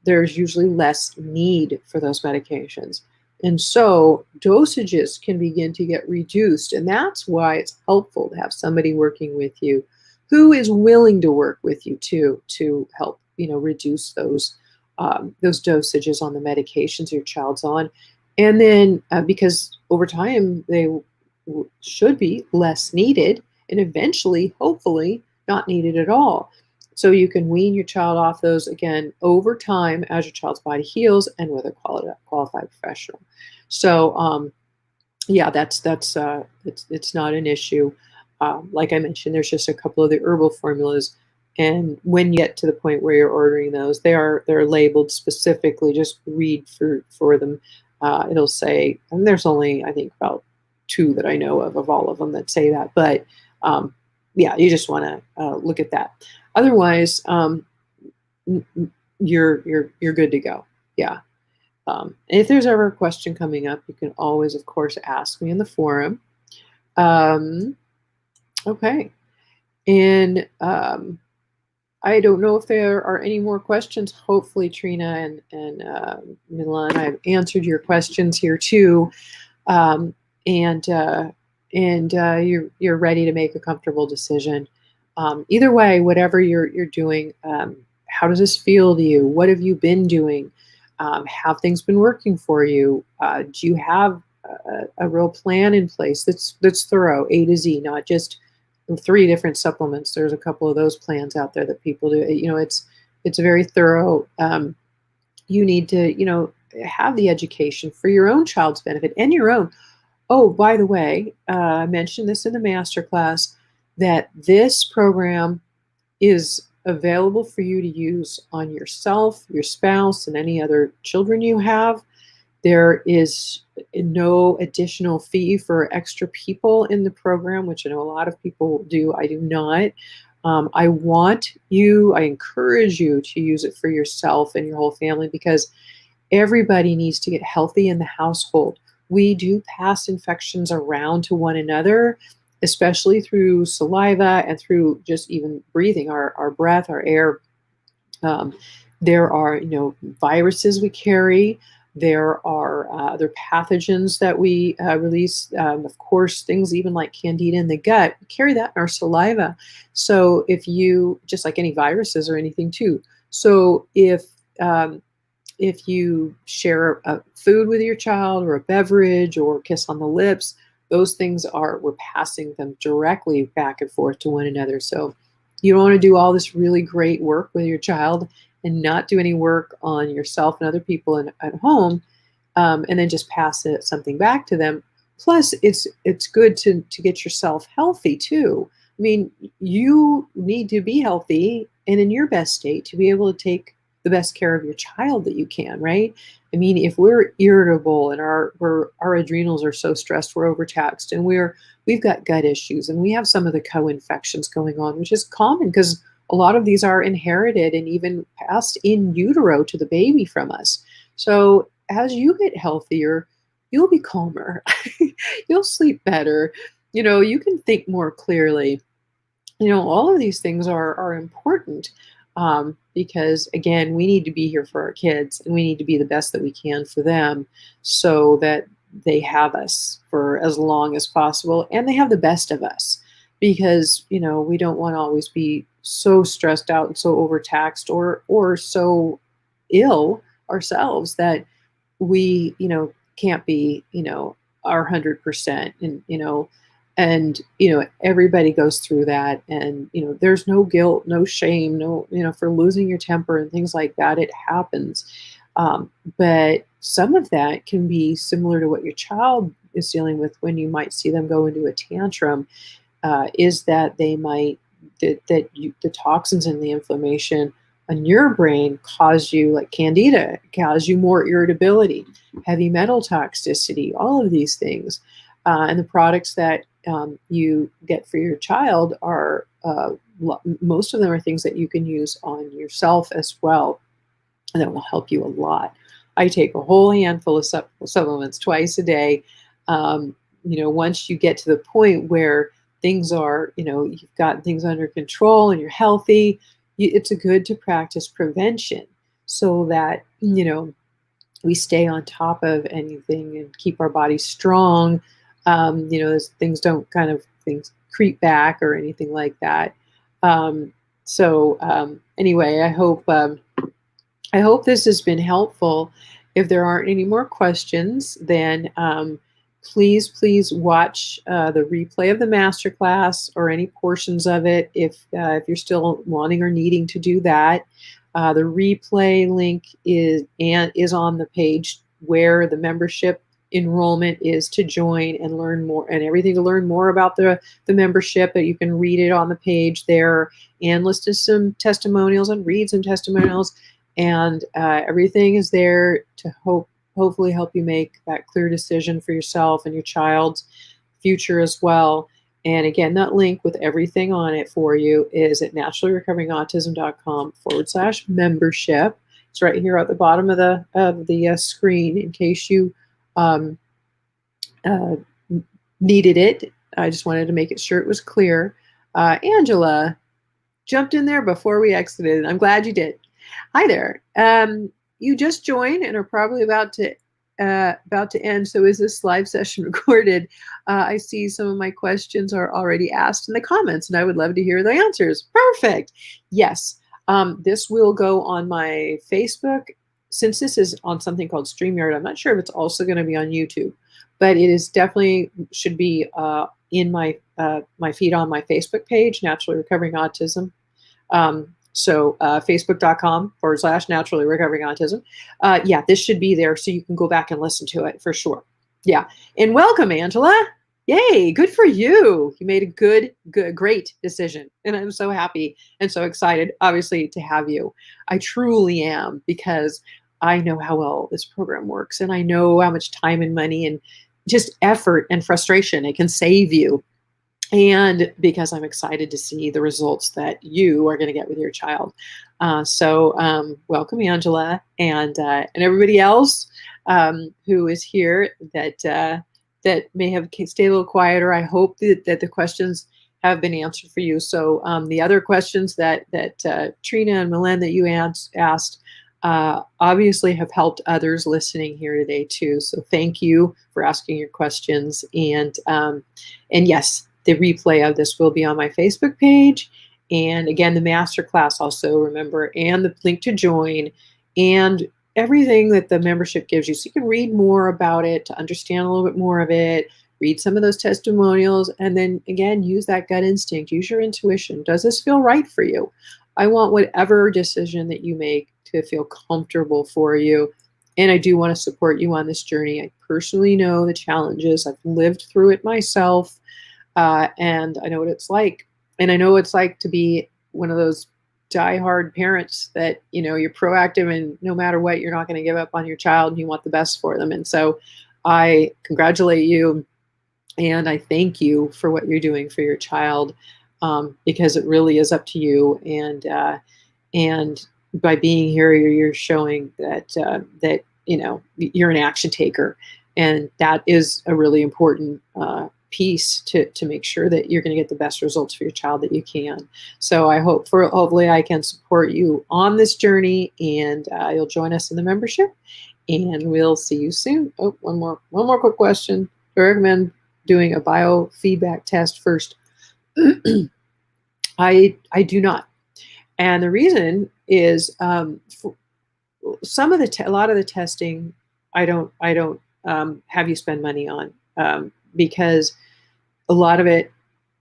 there's usually less need for those medications. And so dosages can begin to get reduced. And that's why it's helpful to have somebody working with you who is willing to work with you too, to help, reduce those dosages on the medications your child's on. And then because over time, they should be less needed and eventually, hopefully, not needed at all. So you can wean your child off those, again, over time as your child's body heals and with a qualified professional. So yeah, it's not an issue. Like I mentioned, there's just a couple of the herbal formulas, and when you get to the point where you're ordering those, they're labeled specifically. Just read for them. It'll say, and there's only, I think, about 2 that I know of all of them that say that. But yeah, you just want to look at that. Otherwise, you're good to go. Yeah. And if there's ever a question coming up, you can always, of course, ask me in the forum. Okay. And I don't know if there are any more questions. Hopefully, Trina and Milan, I've answered your questions here too. And you're ready to make a comfortable decision. Either way, whatever you're doing, how does this feel to you? What have you been doing? Have things been working for you? Do you have a real plan in place that's thorough, A to Z, not just 3 different supplements? There's a couple of those plans out there that people do. It's very thorough. You need to have the education for your own child's benefit and your own. Oh, by the way, I mentioned this in the masterclass, that this program is available for you to use on yourself, your spouse, and any other children you have. There is no additional fee for extra people in the program, which I know a lot of people do. I do not. I encourage you to use it for yourself and your whole family, because everybody needs to get healthy in the household. We do pass infections around to one another, especially through saliva and through just even breathing, our breath, our air. There are, viruses we carry. There are other pathogens that we release. Of course, things even like candida in the gut, we carry that in our saliva. So if you, just like any viruses or anything too. So if you share a food with your child or a beverage or kiss on the lips, those things we're passing them directly back and forth to one another. So you don't want to do all this really great work with your child and not do any work on yourself and other people at home, and then just pass something back to them. Plus, it's good to get yourself healthy too. I mean, you need to be healthy and in your best state to be able to take the best care of your child that you can, right? I mean, if we're irritable and our adrenals are so stressed, we're overtaxed, and we've got gut issues, and we have some of the co-infections going on, which is common because a lot of these are inherited and even passed in utero to the baby from us. So as you get healthier, you'll be calmer. You'll sleep better. You can think more clearly. All of these things are important, because again, we need to be here for our kids, and we need to be the best that we can for them, so that they have us for as long as possible, and they have the best of us, because we don't want to always be so stressed out and so overtaxed, or so ill ourselves that we can't be our 100%. And everybody goes through that, and there's no guilt, no shame, no for losing your temper and things like that. It happens. But some of that can be similar to what your child is dealing with when you might see them go into a tantrum. Is that they might the toxins and the inflammation on your brain cause you, like candida, cause you more irritability, heavy metal toxicity, all of these things. And the products that you get for your child are, most of them are things that you can use on yourself as well, and that will help you a lot. I take a whole handful of supplements twice a day. Once you get to the point where things are, you've got things under control and you're healthy, it's good to practice prevention, so that, we stay on top of anything and keep our bodies strong. As things don't things creep back or anything like that. Anyway, I hope this has been helpful. If there aren't any more questions, then please watch the replay of the masterclass, or any portions of it, if you're still wanting or needing to do that. The replay link is on the page where the membership enrollment is to join and learn more, and everything to learn more about the membership. That you can read it on the page there, and listen to some testimonials and read some testimonials, and everything is there to hopefully help you make that clear decision for yourself and your child's future as well. And again, that link with everything on it for you is at naturallyrecoveringautism.com/membership. It's right here at the bottom of the screen, in case you needed it. I just wanted to make sure it was clear. Angela jumped in there before we exited. I'm glad you did. Hi there. You just joined and are probably about to end. So is this live session recorded? I see some of my questions are already asked in the comments, and I would love to hear the answers. Perfect. Yes. This will go on my Facebook. Since this is on something called StreamYard, I'm not sure if it's also going to be on YouTube, but it is definitely should be in my feed on my Facebook page, Naturally Recovering Autism. Facebook.com/Naturally Recovering Autism. This should be there, so you can go back and listen to it for sure. Yeah. And welcome, Angela. Yay, good for you. You made a great decision. And I'm so happy and so excited, obviously, to have you. I truly am, because I know how well this program works, and I know how much time and money and just effort and frustration it can save you. And because I'm excited to see the results that you are going to get with your child. Welcome, Angela, and everybody else who is here that may have stayed a little quieter. I hope that the questions have been answered for you. So the other questions that Trina and Milen that you asked obviously have helped others listening here today too. So thank you for asking your questions. And yes, the replay of this will be on my Facebook page. And again, the masterclass also, remember, and the link to join, and everything that the membership gives you. So you can read more about it to understand a little bit more of it, read some of those testimonials, and then again, use that gut instinct, use your intuition. Does this feel right for you? I want whatever decision that you make to feel comfortable for you. And I do want to support you on this journey. I personally know the challenges. I've lived through it myself. And I know what it's like. And I know what it's like to be one of those diehard parents that, you're proactive, and no matter what, you're not going to give up on your child, and you want the best for them. And so I congratulate you, and I thank you for what you're doing for your child, because it really is up to you. And by being here, you're showing that you're an action taker. And that is a really important piece to make sure that you're going to get the best results for your child that you can. So I hope hopefully I can support you on this journey, and you'll join us in the membership, and we'll see you soon. Oh, one more quick question. Do I recommend doing a biofeedback test first? I do not. And the reason is a lot of the testing I don't have you spend money on, because a lot of it,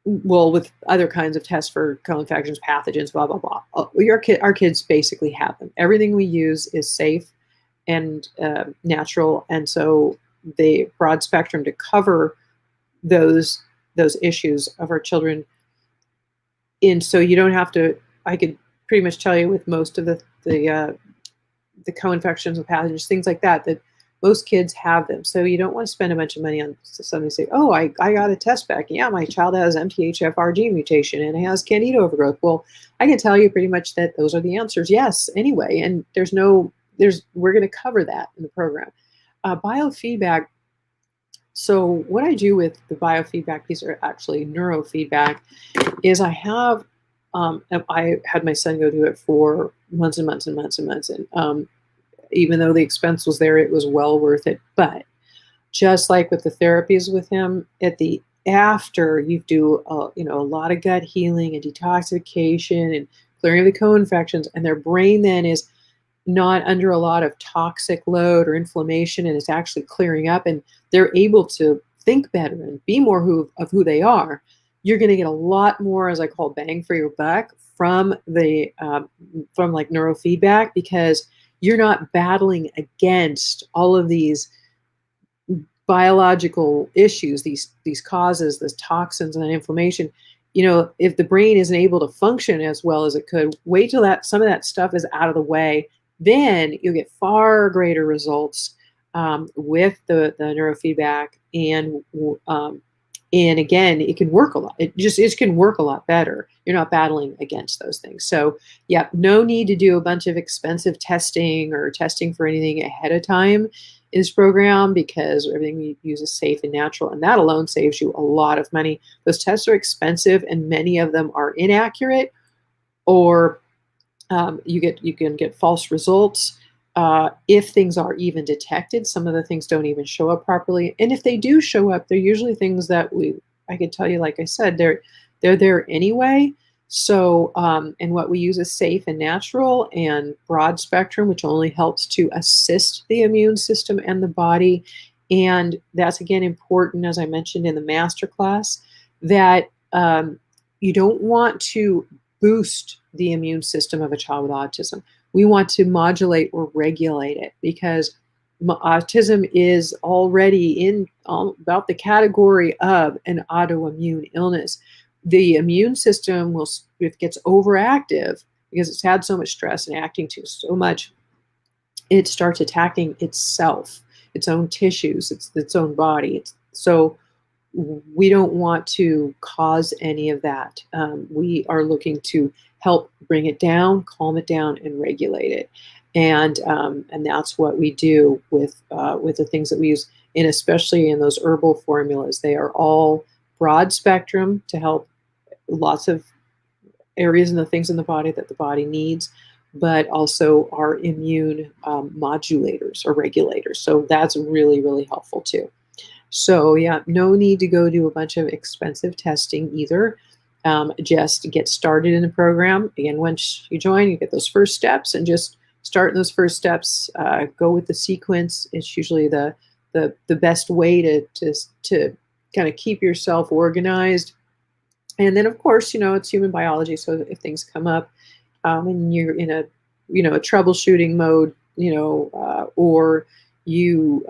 well, with other kinds of tests for co-infections, pathogens, blah blah blah. Our kids basically have them. Everything we use is safe and natural, and so the broad spectrum to cover those issues of our children. And so you don't have to. I could pretty much tell you with most of the co-infections with pathogens, things like that, that most kids have them. So you don't want to spend a bunch of money on something. Say, oh, I got a test back. Yeah, my child has MTHFR gene mutation and has candida overgrowth. Well, I can tell you pretty much that those are the answers. Yes, anyway, and we're going to cover that in the program. Biofeedback. So what I do with the biofeedback, these are actually neurofeedback, is I had my son go do it for months and months and months and months. And even though the expense was there, it was well worth it. But just like with the therapies with him, after you do a lot of gut healing and detoxification and clearing of the co-infections, and their brain then is not under a lot of toxic load or inflammation, and it's actually clearing up, and they're able to think better and be more who they are. You're going to get a lot more, as I call, bang for your buck from like neurofeedback, because you're not battling against all of these biological issues, these causes, these toxins and inflammation. If the brain isn't able to function as well as it could, wait till some of that stuff is out of the way. Then you'll get far greater results with the neurofeedback, and again, it can work a lot. It can work a lot better. You're not battling against those things. So yeah, no need to do a bunch of expensive testing or testing for anything ahead of time in this program, because everything we use is safe and natural, and that alone saves you a lot of money. Those tests are expensive, and many of them are inaccurate, or you can get false results. If things are even detected, some of the things don't even show up properly. And if they do show up, they're usually things that I could tell you, like I said, they're there anyway. So, and what we use is safe and natural and broad spectrum, which only helps to assist the immune system and the body. And that's, again, important, as I mentioned in the masterclass, that you don't want to boost the immune system of a child with autism. We want to modulate or regulate it, because autism is already about the category of an autoimmune illness. The immune system if it gets overactive because it's had so much stress and acting to so much, it starts attacking itself, its own tissues, its own body. So we don't want to cause any of that. We are looking to help bring it down, calm it down, and regulate it. And that's what we do with the things that we use, and especially in those herbal formulas. They are all broad spectrum to help lots of areas and the things in the body that the body needs, but also are immune modulators or regulators. So that's really, really helpful too. So yeah, no need to go do a bunch of expensive testing either. Just get started in the program. Again, once you join, you get those first steps, and just start in those first steps. Go with the sequence. It's usually the best way to kind of keep yourself organized. And then, of course, it's human biology. So if things come up and you're in a troubleshooting mode, or you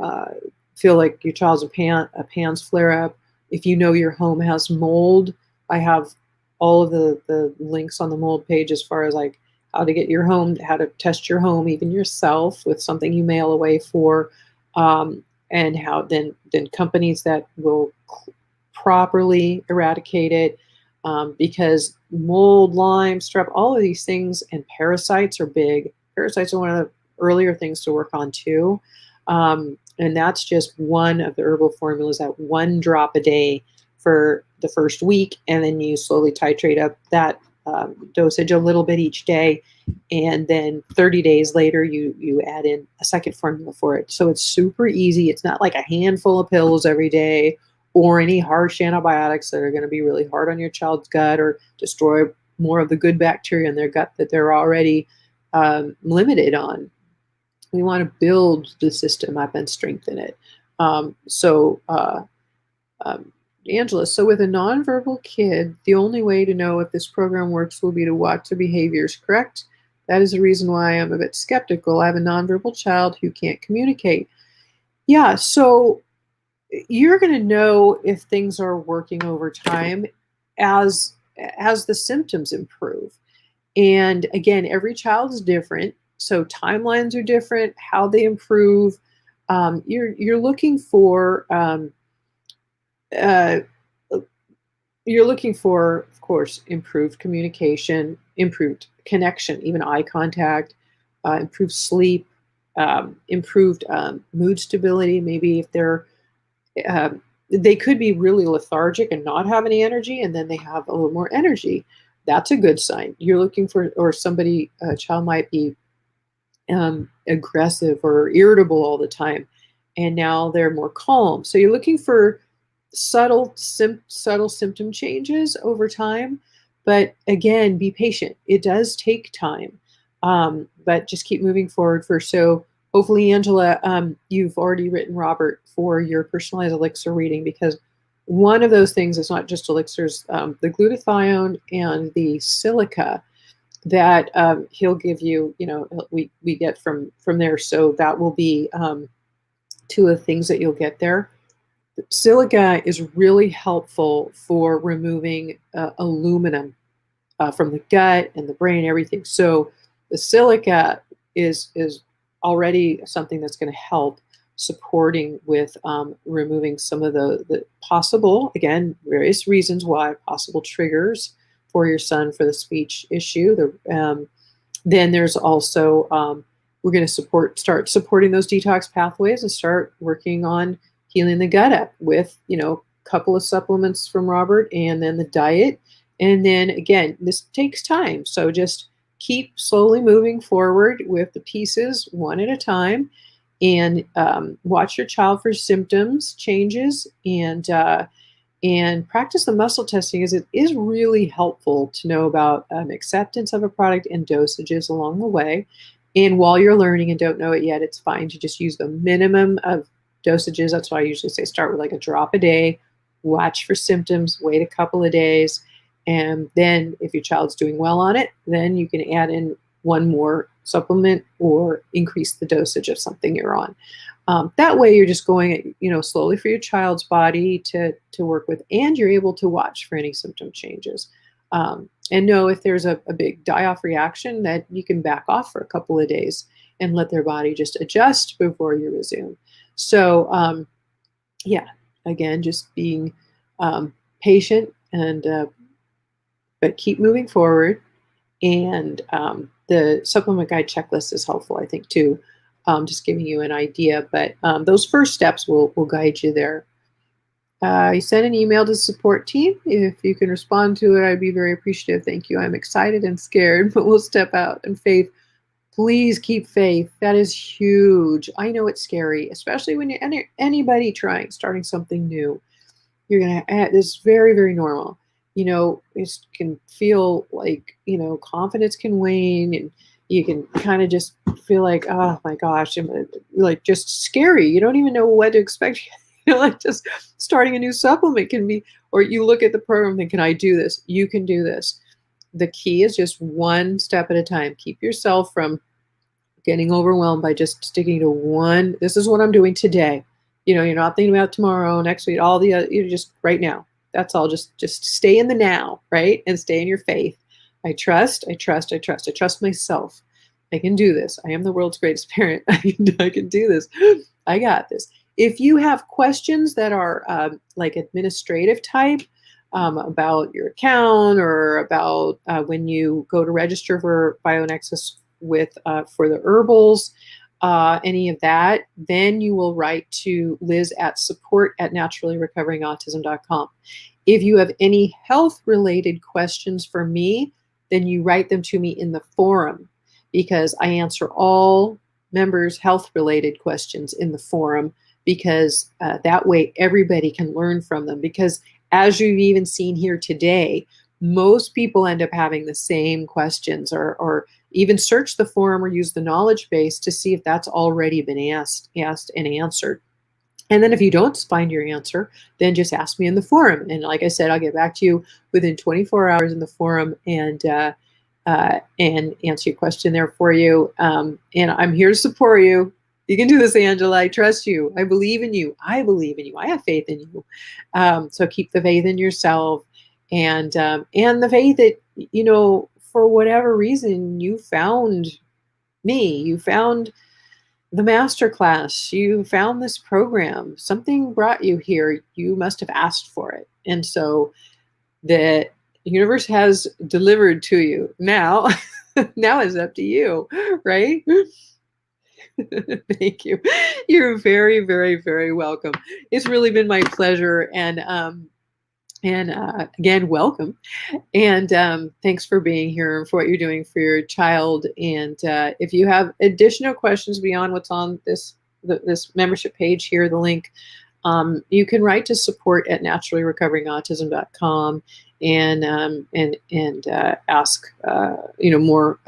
feel like your child's a PANS flare up, if your home has mold, I have all of the links on the mold page as far as like how to get your home, how to test your home, even yourself, with something you mail away for, and how then companies that will properly eradicate it, because mold, Lyme, strep, all of these things, and parasites are big. Parasites are one of the earlier things to work on too. And that's just one of the herbal formulas, at 1 drop a day for the first week. And then you slowly titrate up that dosage a little bit each day. And then 30 days later, you add in a second formula for it. So it's super easy. It's not like a handful of pills every day or any harsh antibiotics that are going to be really hard on your child's gut or destroy more of the good bacteria in their gut that they're already limited on. We want to build the system up and strengthen it. Um, so, uh, um, Angela, so with a nonverbal kid, the only way to know if this program works will be to watch the behaviors, correct? That is the reason why I'm a bit skeptical. I have a nonverbal child who can't communicate. Yeah, so you're going to know if things are working over time as as the symptoms improve. And again, every child is different, so timelines are different. How they improve, you're looking for uh, of course, improved communication, improved connection, even eye contact, improved sleep, improved mood stability. Maybe if they could be really lethargic and not have any energy, and then they have a little more energy. That's a good sign. You're looking for, or somebody, a child might be aggressive or irritable all the time, and now they're more calm. So you're looking for subtle symptom changes over time. But again, be patient. It does take time, but just keep moving forward first. So hopefully, Angela, you've already written Robert for your personalized elixir reading, because one of those things is not just elixirs, the glutathione and the silica that he'll give you, we get from there. So that will be two of the things that you'll get there. Silica is really helpful for removing aluminum from the gut and the brain and everything. So the silica is already something that's going to help supporting with removing some of the possible, again, various reasons why, possible triggers for your son for the speech issue. Then there's also, we're going to start supporting those detox pathways and start working on healing the gut up with, a couple of supplements from Robert, and then the diet. And then again, this takes time. So just keep slowly moving forward with the pieces one at a time, and watch your child for symptoms changes, and practice the muscle testing, as it is really helpful to know about acceptance of a product and dosages along the way. And while you're learning and don't know it yet, it's fine to just use the minimum of dosages. That's why I usually say start with like a drop a day, watch for symptoms, wait a couple of days, and then if your child's doing well on it, then you can add in one more supplement or increase the dosage of something you're on. That way you're just going, slowly for your child's body to work with, and you're able to watch for any symptom changes. And know if there's a big die-off reaction, that you can back off for a couple of days and let their body just adjust before you resume. So, yeah, again, just being patient, and but keep moving forward. And the supplement guide checklist is helpful, I think, too, just giving you an idea. But those first steps will guide you there. You sent an email to the support team. If you can respond to it, I'd be very appreciative. Thank you. I'm excited and scared, but we'll step out. And faith, please keep faith. That is huge. I know it's scary, especially when you're anybody starting something new. You're going to, it's very, very normal. It can feel like, confidence can wane, and you can kind of just feel like, oh my gosh, like just scary. You don't even know what to expect. Like just starting a new supplement can be, or you look at the program and think, can I do this? You can do this. The key is just one step at a time. Keep yourself from getting overwhelmed by just sticking to one. This is what I'm doing today. You're not thinking about tomorrow, next week, all the other, just right now. That's all. Just stay in the now, right? And stay in your faith. I trust myself. I can do this. I am the world's greatest parent. I can do this. I got this. If you have questions that are like administrative type, about your account, or about when you go to register for BioNexus for the herbals, any of that, then you will write to Liz at support@naturallyrecoveringautism.com. If you have any health-related questions for me, then you write them to me in the forum, because I answer all members' health-related questions in the forum, because that way everybody can learn from them. Because as you've even seen here today, most people end up having the same questions, or even search the forum or use the knowledge base to see if that's already been asked and answered. And then if you don't find your answer, then just ask me in the forum. And like I said, I'll get back to you within 24 hours in the forum and answer your question there for you. And I'm here to support you. You can do this, Angela. I trust you. I believe in you. I believe in you. I have faith in you. So keep the faith in yourself, and the faith that, for whatever reason, you found me. You found the masterclass. You found this program. Something brought you here. You must have asked for it. And so the universe has delivered to you. Now, now it's up to you, right? Thank you. You're very, very, very welcome. It's really been my pleasure. And again, welcome. And thanks for being here and for what you're doing for your child. And if you have additional questions beyond what's on this membership page here, the link, you can write to support@naturallyrecoveringautism.com and ask more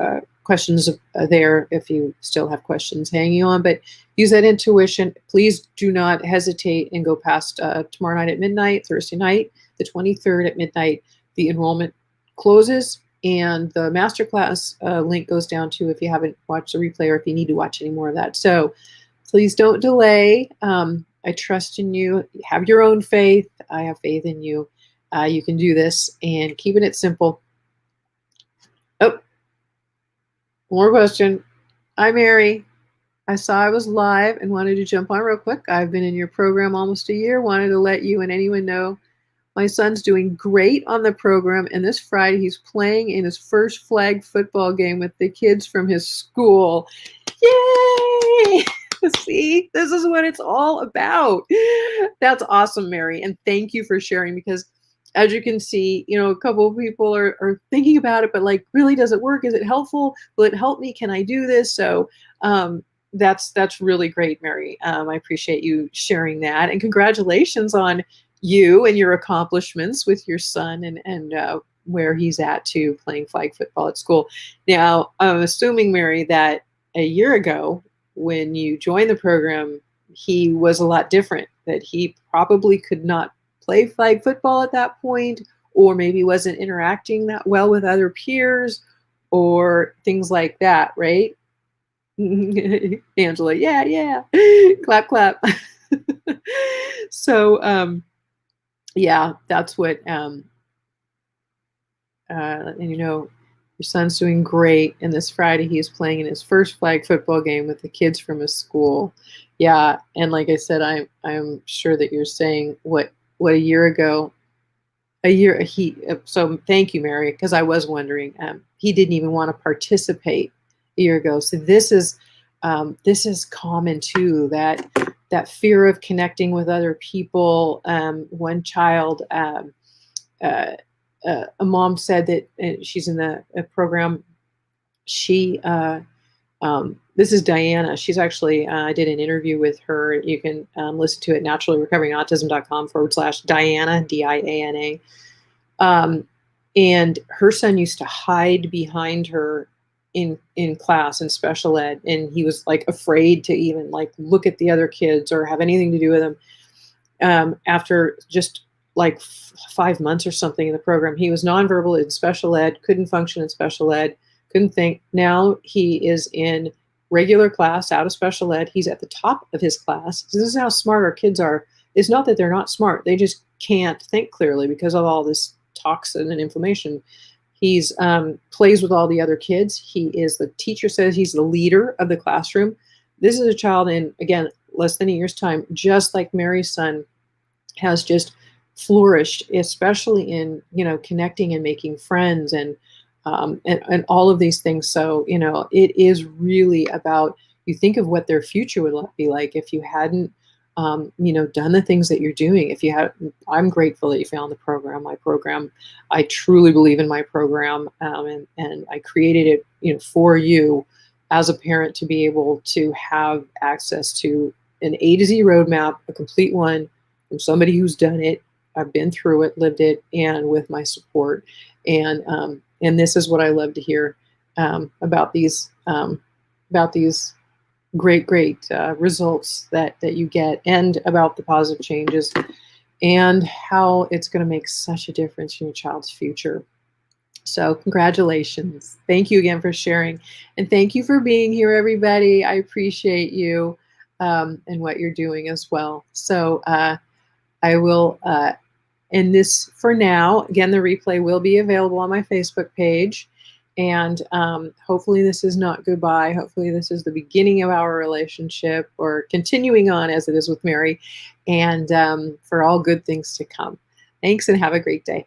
questions there if you still have questions hanging on. But use that intuition. Please do not hesitate and go past tomorrow night at midnight, Thursday night, the 23rd at midnight. The enrollment closes, and the masterclass link goes down to, if you haven't watched the replay or if you need to watch any more of that. So please don't delay. I trust in you. Have your own faith. I have faith in you. You can do this, and keeping it simple. Oh, more question. Hi, Mary. I saw I was live and wanted to jump on real quick. I've been in your program almost a year. Wanted to let you and anyone know my son's doing great on the program, and this Friday he's playing in his first flag football game with the kids from his school. Yay! See, this is what it's all about. That's awesome, Mary, and thank you for sharing, because as you can see, a couple of people are thinking about it, but like, really, does it work? Is it helpful? Will it help me? Can I do this? So that's really great, Mary. I appreciate you sharing that, and congratulations on you and your accomplishments with your son and where he's at too, playing flag football at school. Now, I'm assuming, Mary, that a year ago when you joined the program, he was a lot different, that he probably could not play flag football at that point, or maybe wasn't interacting that well with other peers or things like that, right? Angela, yeah. Clap, clap. So, yeah, that's what, and your son's doing great. And this Friday, he's playing in his first flag football game with the kids from his school. Yeah, and like I said, I'm sure that you're saying what a year ago, so thank you, Mary, because I was wondering, he didn't even want to participate a year ago. So this is common too, that fear of connecting with other people. One child, a mom said that she's in a program. This is Diana. She's actually, I did an interview with her. You can listen to it, naturallyrecoveringautism.com/Diana, Diana. And her son used to hide behind her in class in special ed, and he was like afraid to even like look at the other kids or have anything to do with them. After just like 5 months or something in the program, he was nonverbal in special ed, couldn't function in special ed, couldn't think. Now he is in regular class, out of special ed. He's at the top of his class. So this is how smart our kids are. It's not that they're not smart. They just can't think clearly because of all this toxin and inflammation. He's plays with all the other kids. The teacher says he's the leader of the classroom. This is a child in, again, less than a year's time, just like Mary's son, has just flourished, especially in, connecting and making friends and all of these things. So, it is really about you think of what their future would be like if you hadn't, done the things that you're doing. If you have, I'm grateful that you found the program. My program, I truly believe in my program, and I created it, for you as a parent to be able to have access to an A to Z roadmap, a complete one from somebody who's done it. I've been through it, lived it, and with my support. And this is what I love to hear, about these great results that you get, and about the positive changes, and how it's going to make such a difference in your child's future. So congratulations. Thank you again for sharing. And thank you for being here, everybody. I appreciate you, and what you're doing as well. So I will end this for now. Again, the replay will be available on my Facebook page. And hopefully this is not goodbye. Hopefully this is the beginning of our relationship, or continuing on as it is with Mary, and for all good things to come. Thanks, and have a great day.